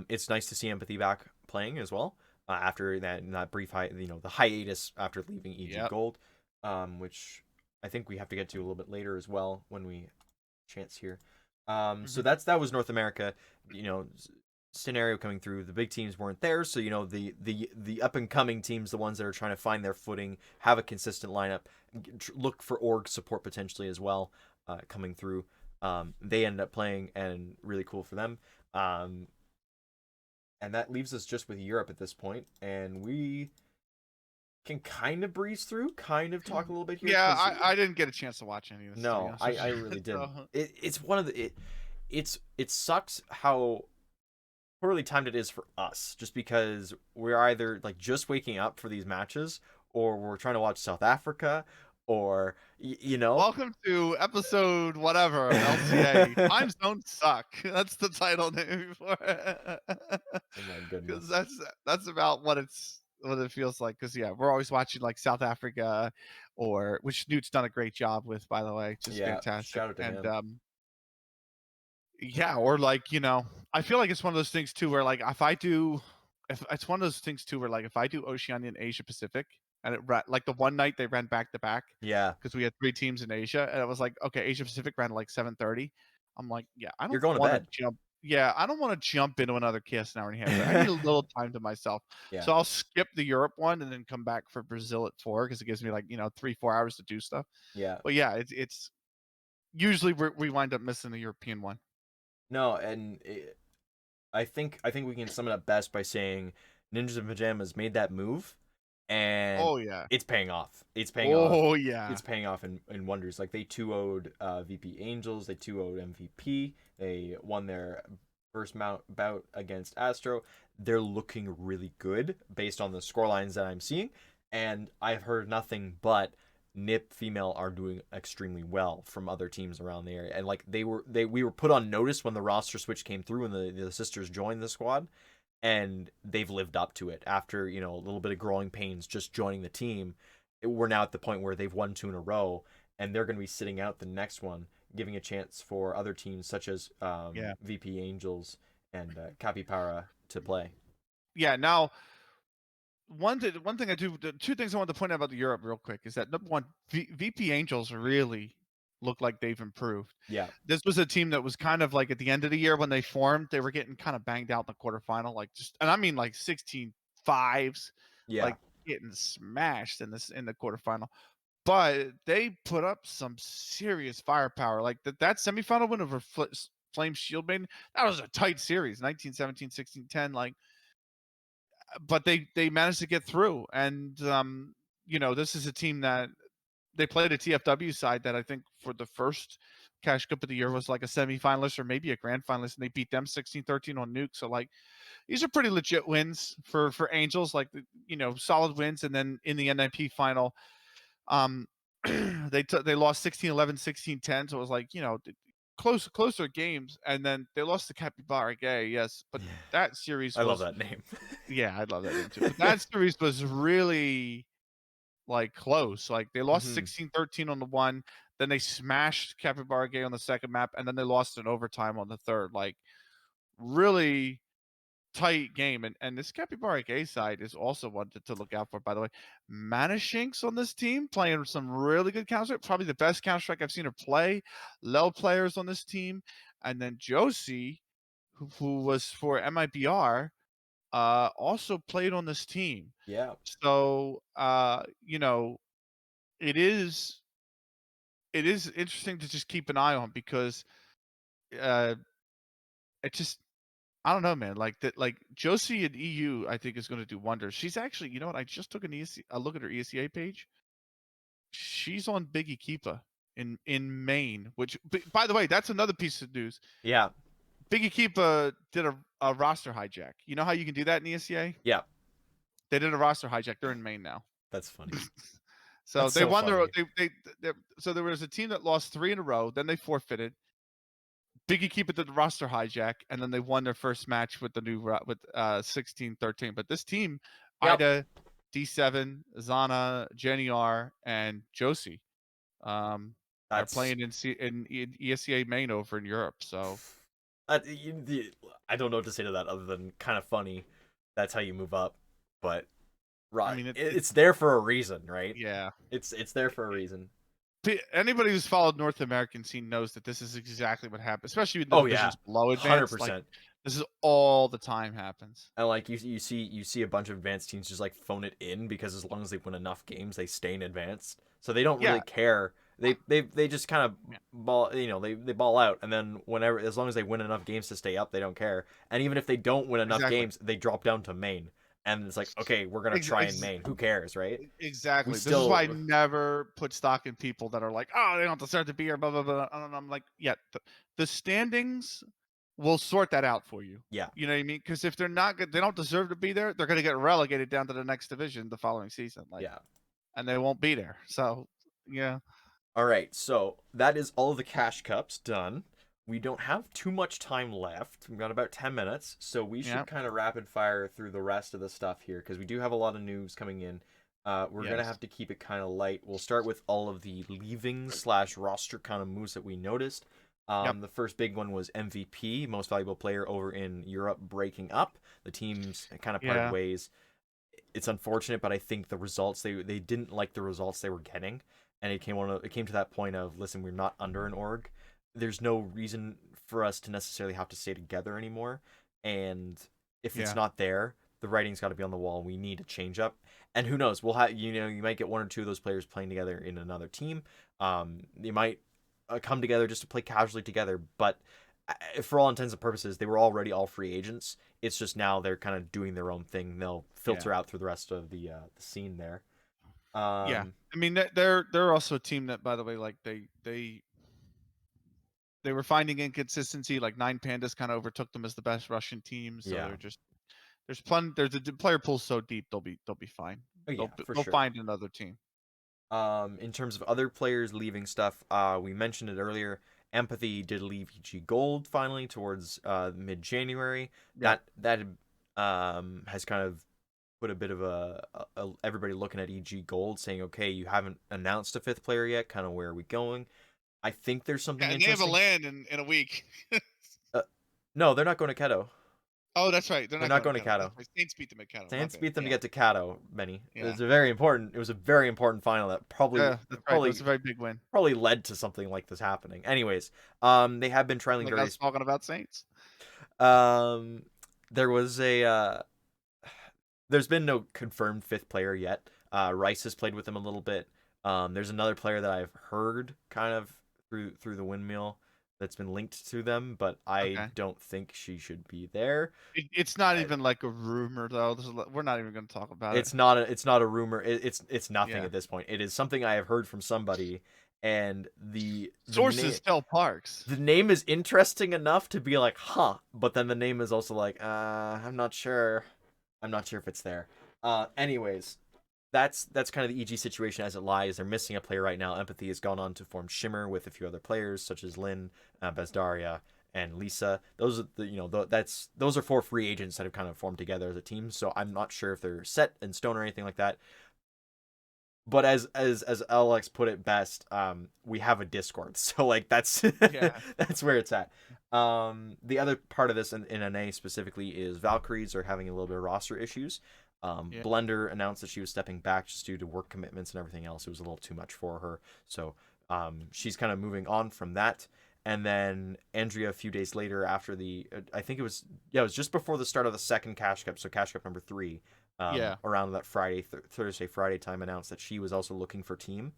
It's nice to see Empathy back playing as well after that brief the hiatus after leaving EG Yep. Gold, which I think we have to get to a little bit later as well when we chance here. So Mhm. that was North America. You know, scenario coming through. The big teams weren't there, so you know the up and coming teams, the ones that are trying to find their footing, have a consistent lineup, look for org support potentially as well, coming through. They end up playing, and really cool for them. Um, and that leaves us just with Europe at this point, and we can kind of breeze through, kind of talk a little bit here Yeah, because I didn't get a chance to watch any of this, to be no, honest with I you. really didn't. So It's one of the it sucks how poorly timed it is for us, just because we're either like just waking up for these matches, or we're trying to watch South Africa, or you know. welcome to episode whatever of LCA. Time zones suck. That's the title name for it. Oh my Because goodness. that's about what it feels like. Because yeah, we're always watching like South Africa, or which Newt's done a great job with, by the way, just Yeah, fantastic. shout out to And him. yeah, or like, I feel like it's one of those things too where like if it's one of those things too where like if I do Oceania and Asia Pacific, and like the one night they ran back to back Yeah, because we had three teams in Asia, and it was like, okay, Asia Pacific ran at like 7:30. I'm like, yeah, I you're don't going to want to bed. jump. Yeah, I don't want to jump into another cast an hour and a half. I need a little time to myself. Yeah, So I'll skip the Europe one and then come back for Brazil at 4 because it gives me like, 3-4 hours to do stuff. yeah. But yeah, it's usually we wind up missing the European one. No, and I think we can sum it up best by saying Ninjas in Pajamas made that move, and Oh yeah. it's paying off. It's paying off. Oh yeah. It's paying off in wonders. Like they 2-0'd VP Angels, they 2-0'd MVP. They won their first bout against Astro. They're looking really good based on the score lines that I'm seeing, and I've heard nothing but Nip female are doing extremely well from other teams around the area. And like we were put on notice when the roster switch came through and the sisters joined the squad, and they've lived up to it after, you know, a little bit of growing pains just joining the team. We're now at the point where they've won 2 in a row, and they're going to be sitting out the next one, giving a chance for other teams such as Yeah. VP Angels and Capybara to play. Yeah. Now, one thing I do, the two things I want to point out about the Europe real quick is that number one, VP Angels really look like they've improved. Yeah, This was a team that was kind of like at the end of the year when they formed, they were getting kind of banged out in the quarterfinal, like just, and I mean like 16 fives, yeah, like getting smashed in the quarterfinal. But they put up some serious firepower. Like that semifinal win over Flame Shield Maiden, that was a tight series, 19-17, 16-10. Like, but they managed to get through. And this is a team that they played a TFW side that I think for the first Cash Cup of the year was like a semifinalist or maybe a grand finalist, and they beat them 16-13 on Nuke. So like these are pretty legit wins for Angels, like solid wins. And then in the NIP final, um, they lost 16-11, 16-10. So it was like closer games, and then they lost to Capybara Gay. Yes, but yeah. that series I love was, that name. yeah, I love that name too. But that series was really like close. Like they lost Hmm. 16-13 on the one, then they smashed Capybara Gay on the second map, and then they lost in overtime on the third. Like really tight game. And this Capybara Gay side is also one to look out for, by the way. Manishinks on this team playing some really good Counter-Strike, probably the best Counter-Strike I've seen her play. Low players on this team. And then Josie, who was for MIBR, also played on this team. Yeah, So it is it is interesting to just keep an eye on because uh it just, I don't know, man. Like that, like Josie in EU, I think is going to do wonders. She's actually, you know what? I just took a look at her ESEA page. She's on Biggie Keepa in Maine. Which, by the way, that's another piece of news. Yeah. Biggie Keepa did a roster hijack. You know how you can do that in ESCA? Yeah. They did a roster hijack. They're in Maine now. That's funny. So That's they so won their funny. so there was a team that lost 3 in a row, then they forfeited. Biggie Keep it did the roster hijack, and then they won their first match with the new with 16-13. But this team, Yep. Ida, D7, Zana, Jenny R, and Josie, are That's playing in ESCA main over in Europe. So I don't know what to say to that other than kind of funny. That's how you move up, but I right, mean, it's there for a reason, right? yeah. It's there for a reason. Anybody who's followed North American scene knows that this is exactly what happens, especially in the Oh yeah, divisions below hundred advanced. Like percent. this is all the time happens. And like you see a bunch of advanced teams just like phone it in because as long as they win enough games, they stay in advanced. So they don't Yeah, really care. They just kind of yeah, ball, they ball out, and then whenever, as long as they win enough games to stay up, they don't care. And even if they don't win enough exactly. games, they drop down to main, and it's like, okay, we're gonna Ex- try in ex- main. Who cares, right? We Exactly. This is why I still, never put stock in people that are like, "Oh, they don't deserve to be here." Blah blah blah. And I'm like, yeah, the standings will sort that out for you. yeah, You know what I mean? Because if they're not good, they don't deserve to be there. They're going to get relegated down to the next division the following season, like, yeah. and they won't be there. So, yeah, All right, so that is all the cash cups done. We don't have too much time left. We've got about 10 minutes, so we yeah, should kind of rapid fire through the rest of the stuff here because we do have a lot of news coming in. We're going to yes, have to keep it kind of light. We'll start with all of the leaving slash roster kind of moves that we noticed. yep, The first big one was MVP, most valuable player over in Europe, breaking up. The teams kind of parted yeah, ways. It's unfortunate, but I think the results, they didn't like the results they were getting, and it came to that point of, listen, we're not under an org. There's no reason for us to necessarily have to stay together anymore, and if it's yeah, not there, the writing's got to be on the wall. We need a change up, and who knows? We'll have, you might get one or two of those players playing together in another team. They might come together just to play casually together, but for all intents and purposes, they were already all free agents. It's just now they're kind of doing their own thing. They'll yeah, filter out through the rest of the scene there. yeah. Um, I mean, they're also a team that, by the way, like they were finding inconsistency. Like Nine Pandas kind of overtook them as the best Russian team, so yeah, they're just there's plenty. There's a player pool so deep they'll be fine. oh yeah, for They'll sure. find another team. In terms of other players leaving stuff, we mentioned it earlier. Empathy did leave EG Gold finally towards mid January. Yep. That has kind of put a bit of everybody looking at EG Gold saying, okay, you haven't announced a fifth player yet. Kind of where are we going? I think there's something And they have a interesting. land in a week. Uh, no, they're not going to Keto. Oh, that's right. They're They're not not going to going to Cato. That's Kato. right. Saints beat them at Cato. My Saints bad. beat them to Yeah. get to Kato, Benny. Yeah. It was a very important final that Yeah, that's right. That was a very big win. probably led to something like this happening. Anyways, they have been trialing Like us various. talking about Saints. Um, there was a. There's been no confirmed fifth player yet. Rice has played with them a little bit. There's another player that I've heard kind of through the windmill that's been linked to them, but I Okay. don't think she should be there. It's not I, even like a rumor though. We're not even going to talk about it. it's not a rumor. It's nothing Yeah. at this point. It is something I have heard from somebody, and Sources tell Parks. the name is interesting enough to be like, huh, but then the name is also like, I'm not sure. I'm not sure if it's there. Anyways, that's kind of the EG situation as it lies. They're missing a player right now. Empathy has gone on to form Shimmer with a few other players such as Lynn, Bezdaria, and Lisa. Those are those are four free agents that have kind of formed together as a team. So I'm not sure if they're set in stone or anything like that. But as Alex put it best, we have a Discord, so like that's Yeah. that's where it's at. The other part of this in NA specifically is Valkyries are having a little bit of roster issues. Yeah. Blender announced that she was stepping back just due to work commitments and everything else. It was a little too much for her, so she's kind of moving on from that. And then Andrea, a few days later, after I think it was just before the start of the second Cash Cup, so Cash Cup number 3, Yeah. around that Thursday, Friday time, announced that she was also looking for team.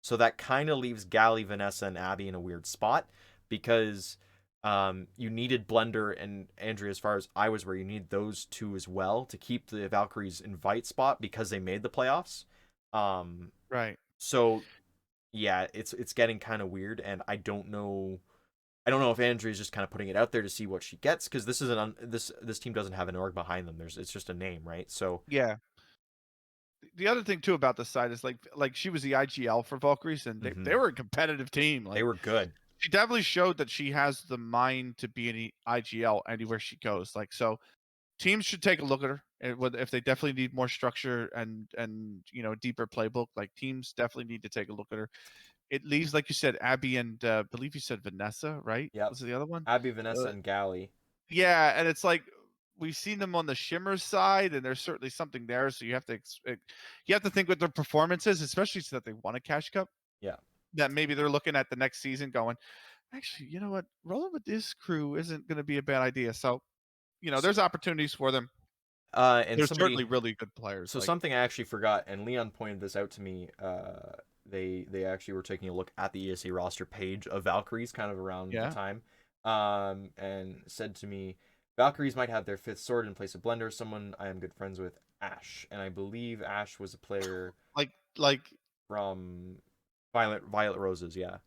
So that kind of leaves Gally, Vanessa, and Abby in a weird spot because you needed Blender and Andrea, as far as I was aware, you need those two as well to keep the Valkyries invite spot because they made the playoffs. Right. So yeah, it's getting kind of weird, and I don't know if Andrea is just kind of putting it out there to see what she gets, because this is this team doesn't have an org behind them. It's just a name, right? So Yeah. The other thing too about this side is like she was the IGL for Valkyries, and they mhm, were a competitive team. they Like were good. she definitely showed that she has the mind to be in IGL anywhere she goes. Like so, teams should take a look at her if they definitely need more structure and deeper playbook. Like teams definitely need to take a look at her. It leaves, like you said, Abby and believe you said Vanessa, right? Yep. Was it the other one? Abby, Vanessa, Uh, and Galley. yeah, and it's like we've seen them on the Shimmer side, and there's certainly something there. So you have to think with their performances, especially so that they won a cash cup. Yeah. That maybe they're looking at the next season, going, actually, you know what, rolling with this crew isn't going to be a bad idea. So So, there's opportunities for them. and They're somebody certainly really good players. So Like, something I actually forgot, and Leon pointed this out to me. They actually were taking a look at the ESA roster page of Valkyries, kind of around the yeah, time, and said to me, Valkyries might have their fifth sword in place of Blender. Someone I am good friends with, Ash, and I believe Ash was a player like from Violet Roses, yeah,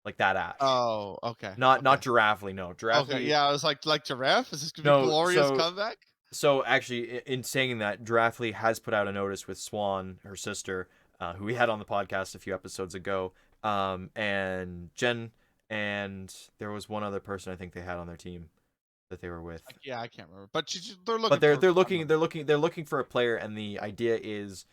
like that Ash, oh, okay, not okay. Giraffely, no Okay, Giraffely, yeah, I was like Giraffe. Is this gonna be no. glorious comeback? So actually, in saying that, Draftley has put out a notice with Swan, her sister, who we had on the podcast a few episodes ago, and Jen, and there was one other person I think they had on their team that they were with. Yeah, I can't remember, but they're But looking they're for they're I don't looking know. they're looking they're looking for a player, and the idea is,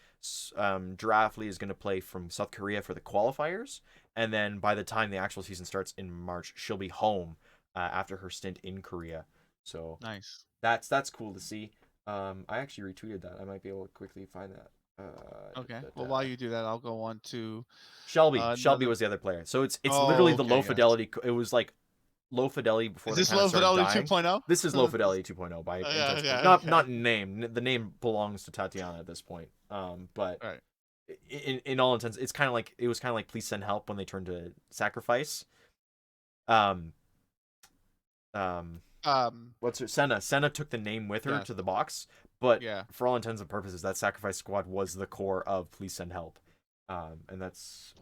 Draftley is going to play from South Korea for the qualifiers, and then by the time the actual season starts in March, she'll be home after her stint in Korea. So Nice. that's cool to see. I actually retweeted that. I might be able to quickly find that. Okay. Da, da, Well, da. while you do that, I'll go on to Shelby another. was the other player. So it's literally Oh, the okay, low yes. fidelity. It was like low fidelity Is before they this kind of Low started Fidelity dying. 2.0? This is low fidelity 2.0 by Yeah, intense point. yeah, Not okay. name. The name belongs to Tatiana at this point. But All right. in all intents, it's kind of like it was kind of like please send help when they turned to sacrifice. Um um Um, what's her Senna took the name with her yes. to the box, but Yeah. for all intents and purposes, that sacrifice squad was the core of Please Send Help. And that's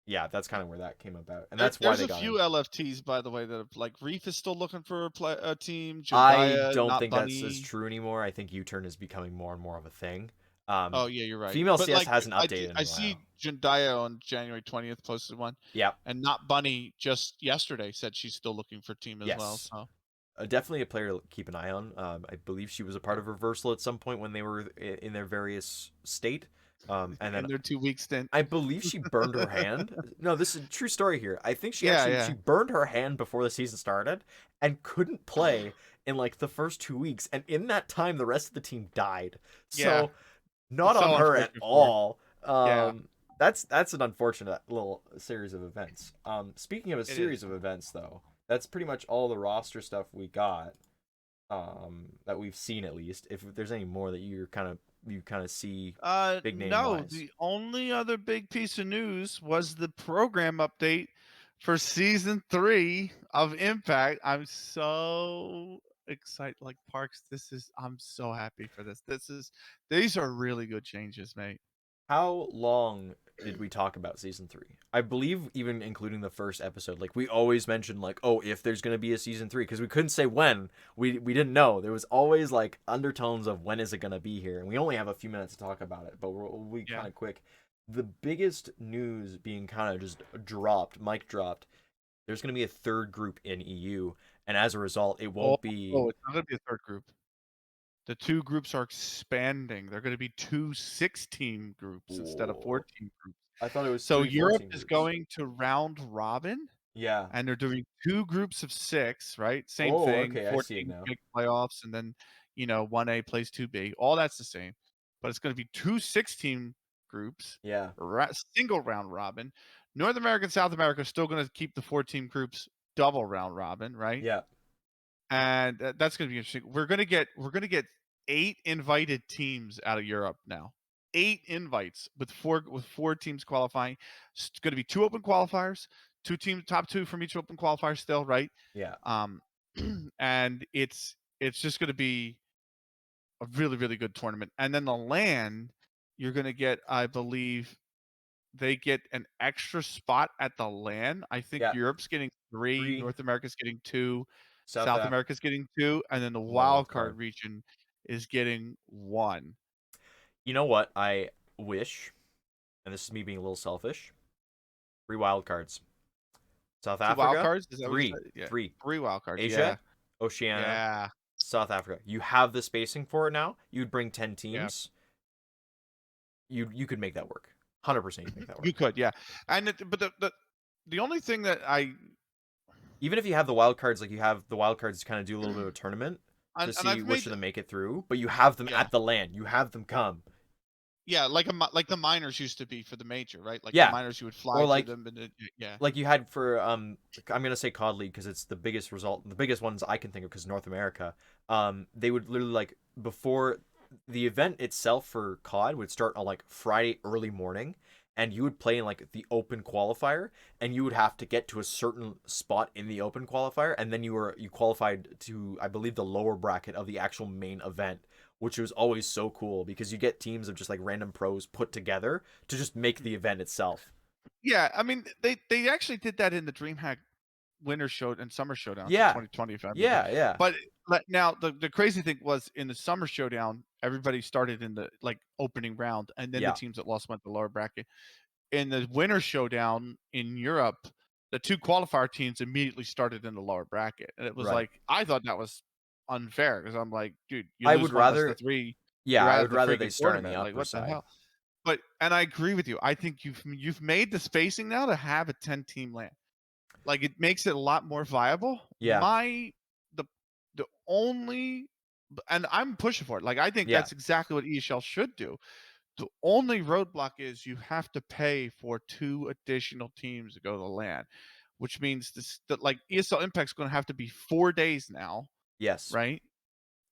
kind of where that came about, and that's why There's they a got few in. LFTs, by the way, that have, like Reef is still looking for a team. I Jundaya, don't not think that's as Bunny. true anymore. I think U-turn is becoming more and more of a thing. Oh yeah, you're right. Female But CS like hasn't updated in I a while. see Jundaya on January 20th posted one, Yeah. and not Bunny just yesterday said she's still looking for a team as well. Yes. So Definitely a player to keep an eye on. I believe she was a part of Reversal at some point when they were in their various state. And then in their 2 week stint. I believe she burned her hand. No, this is a true story here. I think Yeah, she yeah, burned her hand before the season started and couldn't play in like the first 2 weeks. And in that time, the rest of the team died. yeah. So not It's on so her at unfortunate for her. all. Yeah, That's an unfortunate little series of events. Speaking of a it is. series of events, though, that's pretty much all the roster stuff we got. That we've seen at least. If there's any more that you kind of see big name No, wise. the only other big piece of news was the program update for season 3 of Impact. I'm so excited. Like Parks, I'm so happy for this. These are really good changes, mate. How long did we talk about season 3? I believe even including the first episode, like we always mentioned, like, oh, if there's gonna be a season 3, because we couldn't say when. We didn't know. There was always like undertones of when is it gonna be here, and we only have a few minutes to talk about it, but we'll be Yeah. kind of quick. The biggest news being kind of just dropped, mic dropped. There's gonna be a third group in EU, and as a result, it Oh, won't be. oh, it's not gonna be a third group. The two groups are expanding. They're gonna be two 6-team groups instead of Oh, 4-team groups. I thought it was So three Europe fourteen is groups. going to round robin, Yeah. and they're doing 2 groups of 6, right? Same Oh, thing, okay, I 4 see it teams now. make playoffs, and then, 1A plays 2B. All that's the same, but it's gonna be 2 6-team groups, Yeah. single round robin. North America and South America are still gonna keep the 4-team groups double round robin, right? Yeah. And that's going to be interesting. We're going to get 8 invited teams out of Europe now. 8 invites with four teams qualifying. It's going to be 2 open qualifiers, top 2 from each open qualifier still, right? Yeah. Um, and it's just going to be a really really good tournament. And then the LAN, you're going to get, I believe, they get an extra spot at the LAN. I think Yeah, Europe's getting 3, 3 North America's getting 2, South South Af America's getting 2, and then the 1 wild wild card card. region is getting 1. You know what? I wish, and this is me being a little selfish, 3 wild cards. South 2 wild Africa, cards? Is that what you 3, said? Yeah. 3. 3 wild cards, yeah. Asia, Oceania, Yeah. South Africa. You have the spacing for it now. You'd bring 10 Yeah. teams. You could make that work. 100% you could make that You work. could, yeah. And but the only thing that I Even if you have the wild cards, like you have the wild cards to kind of do a little bit of a tournament to and see I've which made of them make it through, but you have them yeah. at the land. You have them come. Yeah, like the minors used to be for the major, right? Like the Yeah. minors, you would Or fly to like them and yeah. like you had for I'm gonna say COD League because it's the biggest result, the biggest ones I can think of because North America. They would literally like before the event itself for COD would start on like Friday early morning, and you would play in like the open qualifier, and you would have to get to a certain spot in the open qualifier, and then you qualified to I believe the lower bracket of the actual main event. Which was always so cool because you get teams of just like random pros put together to just make the event itself. Yeah, I mean, they actually did that in the DreamHack Winter Show and Summer Showdowns in Yeah, 2020, if I remember. yeah, yeah, But now the crazy thing was in the Summer Showdown, everybody started in the like opening round, and then the yeah. teams that lost went to the lower bracket. In the Winter Showdown in Europe, the 2 qualifier teams immediately started in the lower bracket, and it was Right. like I thought that was unfair because I'm like, dude, you I lose would one best of rather, 3, yeah, you're I out would of the rather they freaking start on the tournament. Like, upper what the side. hell? But and I agree with you. I think you've made the spacing now to have a 10-team LAN. Like, it makes it a lot more viable. Yeah, The the only and I'm pushing for it. Like, I think yeah, that's exactly what ESL should do. The only roadblock is you have to pay for 2 additional teams to go to the LAN, which means this that, like, ESL Impact's gonna have to be 4 days now, yes, right?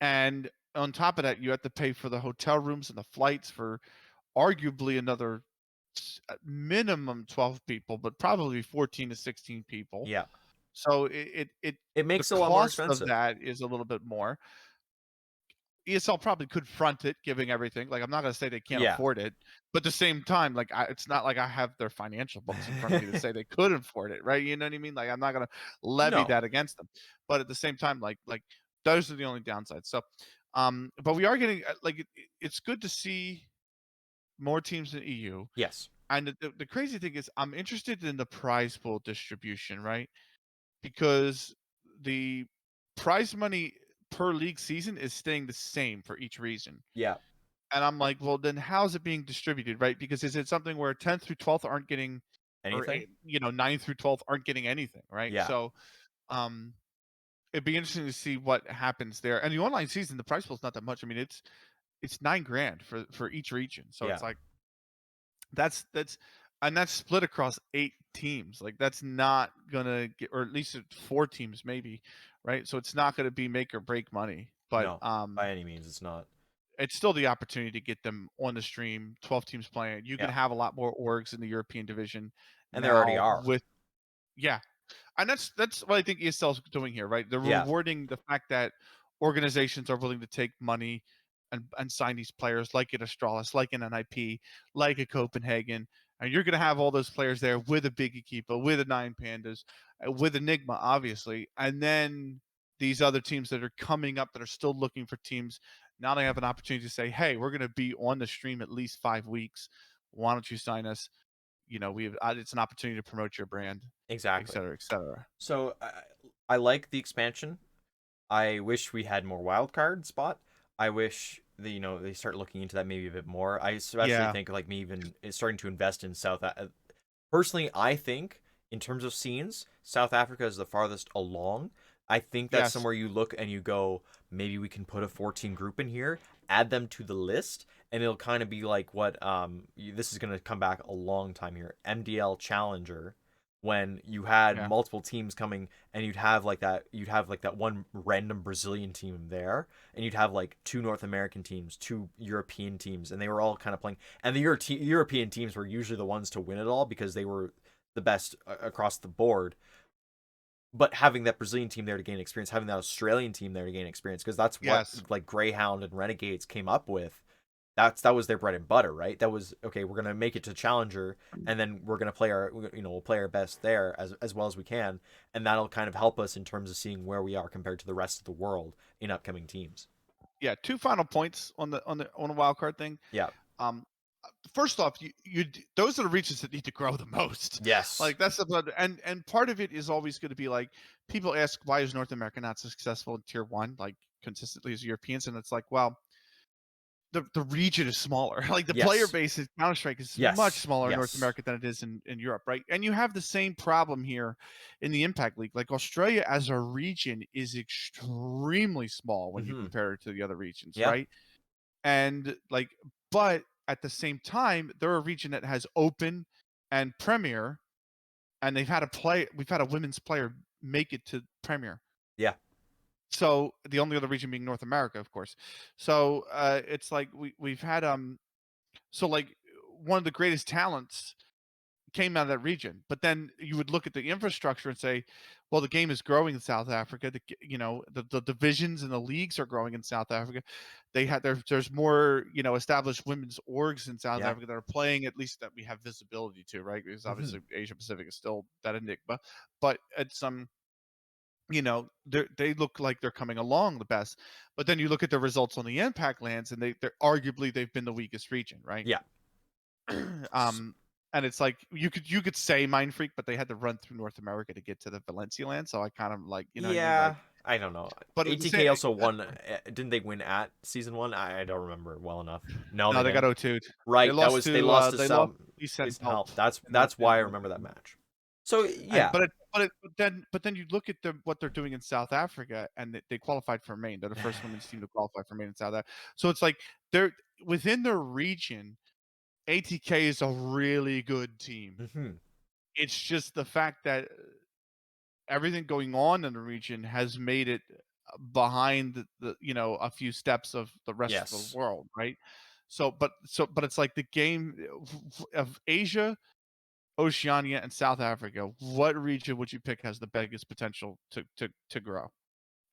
And on top of that, you have to pay for the hotel rooms and the flights for arguably another minimum 12 people, but probably 14 to 16 people. yeah. So It the makes it a lot more cost of expensive. that is a little bit more. ESL probably could front it, giving everything. Like I'm not gonna say they can't Yeah. afford it, but at the same time, like it's not like I have their financial books in front of me to say they could afford it, right? You know what I mean? Like I'm not gonna levy No. that against them, but at the same time, like those are the only downsides. So, but we are getting it's good to see more teams in the EU. Yes. And the crazy thing is, I'm interested in the prize pool distribution, right? Because the prize money per league season is staying the same for each region. Yeah. And I'm like, well, then how's it being distributed, right? Because is it something where 10th through 12th aren't getting, or Anything? 9th through 12th aren't getting anything, right? Yeah. So, um, it'd be interesting to see what happens there. And the online season, the prize pool is not that much. I mean, it's 9 grand for each region. So Yeah. it's like that's and that's split across 8 teams. Like that's not gonna get, or at least 4 teams maybe, right? So it's not gonna be make or break money, but No. By any means, it's not. it's still the opportunity to get them on the stream. 12 teams playing. You can Yeah. have a lot more orgs in the European division And there already now are. with yeah, and that's what I think ESL is doing here, right? They're Yeah. rewarding the fact that organizations are willing to take money and sign these players, like an Astralis, like an NIP, like a Copenhagen, and you're going to have all those players there with a Big Equipa, with a Nine Pandas, with Enigma, obviously, and then these other teams that are coming up that are still looking for teams. Now they have an opportunity to say, "Hey, we're going to be on the stream at least 5 weeks. Why don't you sign us?" We have it's an opportunity to promote your brand, et Exactly. cetera, et cetera. So I like the expansion. I wish we had more wild card spot. I wish they start looking into that maybe a bit more. I especially Yeah. think like me even starting to invest in Personally, I think in terms of scenes, South Africa is the farthest along. I think that's Yes. somewhere you look and you go, maybe we can put a 14 group in here, add them to the list, and it'll kind of be like what this is going to come back a long time here. MDL Challenger, when you had Yeah. multiple teams coming and you'd have like that one random Brazilian team there, and you'd have like 2 North American teams, 2 European teams, and they were all kind of playing, and the European teams were usually the ones to win it all because they were the best across the board. But having that Brazilian team there to gain experience, having that Australian team there to gain experience, because that's what Yes. like Greyhound and Renegades came up with. that was their bread and butter, right? That was okay. We're gonna make it to Challenger, and then we're gonna play our, we'll play our best there as well as we can, and that'll kind of help us in terms of seeing where we are compared to the rest of the world in upcoming teams. Yeah, two final points on the wild card thing. Yeah. Um, First off, those are the regions that need to grow the most. Yes. Like that's and part of it is always going to be like people ask why is North America not so successful in tier one like consistently as Europeans, and it's like, well, the region is smaller. Like the player Yes. base in Counter Strike is much Yes. smaller in North Yes. America than it is in Europe, right? And you have the same problem here in the Impact League. Like Australia as a region is extremely small when you Mm-hmm. compare it to the other regions, Yeah. right? And like, but at the same time, they're a region that has open and premier, and we've had a women's player make it to premier. Yeah. So the only other region being North America, of course. So it's like we've had so like one of the greatest talents came out of that region. But then you would look at the infrastructure and say, well, the game is growing in South Africa. The divisions and the leagues are growing in South Africa. There's more established women's orgs in South Yeah. Africa that are playing, at least that we have visibility to, right? Because Mm-hmm. obviously Asia Pacific is still that enigma, but it's they look like they're coming along the best. But then you look at the results on the impact lands, and they've been the weakest region, right? Yeah. um, and it's like you could say Mind Freak, but they had to run through North America to get to the Valencia land. So I kind of like, you know what I mean? Yeah. Like, I don't know. but at the same, ATK also won. Didn't they win at season one? I don't remember well enough. No, they no, they got didn't. 0-2'd. They Right. That lost was they to lost to they lost some. to Sent Listen, Help help. in That's why I the remember that match. So and yeah. but then you look at what they're doing in South Africa, and they qualified for Maine. They're the first women's team to qualify for Maine in South Africa. So it's like they're within their region. ATK is a really good team. Mm-hmm. It's just the fact that everything going on in the region has made it behind a few steps of the rest of the Yes. world, right? But it's like the game of Asia, Oceania, and South Africa. What region would you pick has the biggest potential to grow?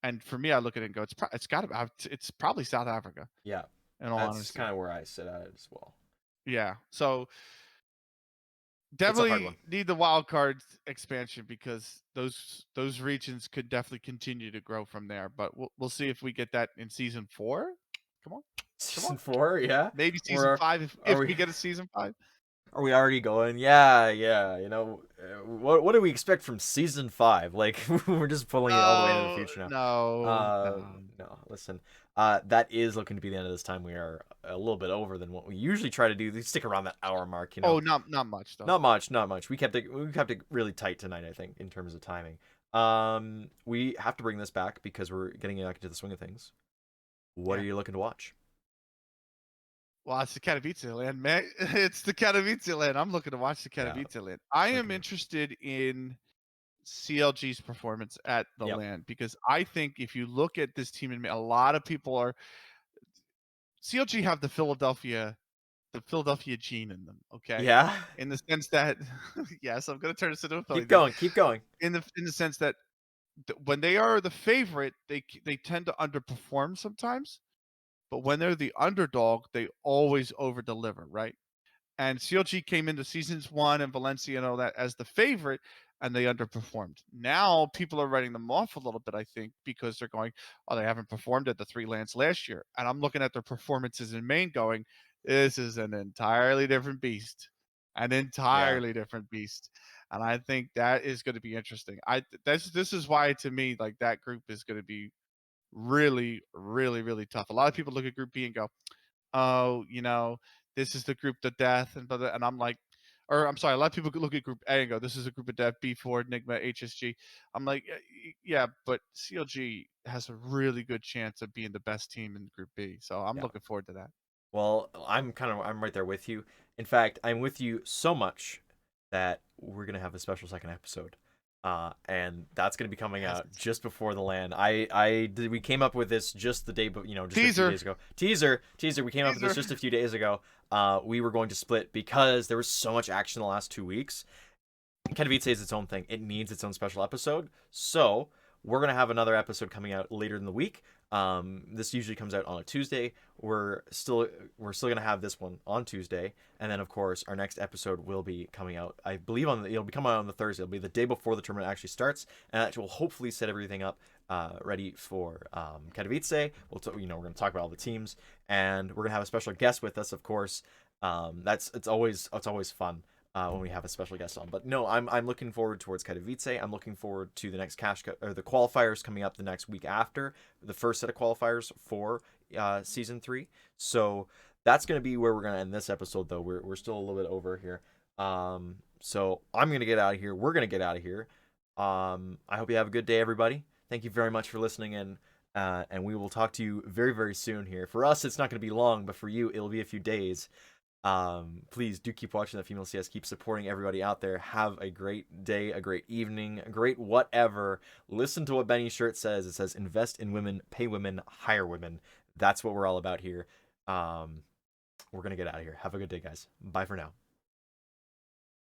And for me, I look at it and go, it's probably South Africa. Yeah. In all That's honesty, kind of where I sit at it as well. yeah. So It's a hard one. definitely need the wild card expansion because those regions could definitely continue to grow from there. But we'll see if we get that in season 4. Come on, come on, Season four, yeah. maybe season Or 5 are if we we get a season 5. are we already going? Yeah, yeah. What do we expect from season five? Like we're just pulling it all the way into the No, future now. no, no. No. Listen, that is looking to be the end of this time. We are a little bit over than what we usually try to do. We stick around that hour mark. Oh, not much though. Not much, not much. We kept it really tight tonight, I think, in terms of timing. We have to bring this back because we're getting back into the swing of things. What are Yeah. you looking to watch? Well, it's the Katowice land, man. It's the Katowice land. I'm looking to watch the Yeah, Katowice land. I am looking. interested in CLG's performance at the Yep. land because I think if you look at this team, and a lot of people are CLG have the Philadelphia gene in them, okay? Yeah. In the sense that yes, I'm gonna turn this into a Philly Keep thing. going. Keep going. In the sense that when they are the favorite, they tend to underperform sometimes, but when they're the underdog, they always over deliver, right? And CLG came into seasons 1 and Valencia and all that as the favorite, and they underperformed. Now people are writing them off a little bit, I think, because they're going, oh, they haven't performed at the 3 lands last year. And I'm looking at their performances in Maine going, this is an entirely different beast. An Yeah. entirely different beast. And I think that is going to be interesting. This is why to me, like that group is going to be really, really, really tough. A lot of people look at Group B and go, oh, this is the group to death, and I'm like, or I'm sorry, a lot of people could look at Group A and go, this is a group of death, B4, Enigma, HSG. I'm like, yeah, but CLG has a really good chance of being the best team in Group B, so I'm Yeah. looking forward to that. Well, I'm right there with you. In fact, I'm with you so much that we're gonna have a special second episode. And that's gonna be coming Yes. out just before the land. We came up with this just the day, but just a few Teaser, days ago. Teaser. We came up with this teaser. just a few days ago. We were going to split because there was so much action the last 2 weeks. Katowice is its own thing. It needs its own special episode. So we're gonna have another episode coming out later in the week. This usually comes out on a Tuesday. We're still gonna have this one on Tuesday, and then of course our next episode will be coming out. I believe it'll be coming out on the Thursday. It'll be the day before the tournament actually starts, and that will hopefully set everything up ready for Katowice. We're gonna talk about all the teams, and we're gonna have a special guest with us, of course. It's always fun when we have a special guest on. But no, I'm looking forward towards Katowice. I'm looking forward to the next or the qualifiers coming up the next week after the first set of qualifiers for season 3. So that's gonna be where we're gonna end this episode. Though we're still a little bit over here. So I'm gonna get out of here. We're gonna get out of here. I hope you have a good day, everybody. Thank you very much for listening in. And we will talk to you very, very soon here. For us, it's not going to be long, but for you, it'll be a few days. Please do keep watching the Female CS. Keep supporting everybody out there. Have a great day, a great evening, a great whatever. Listen to what Benny's shirt says. It says, invest in women, pay women, hire women. That's what we're all about here. We're going to get out of here. Have a good day, guys. Bye for now.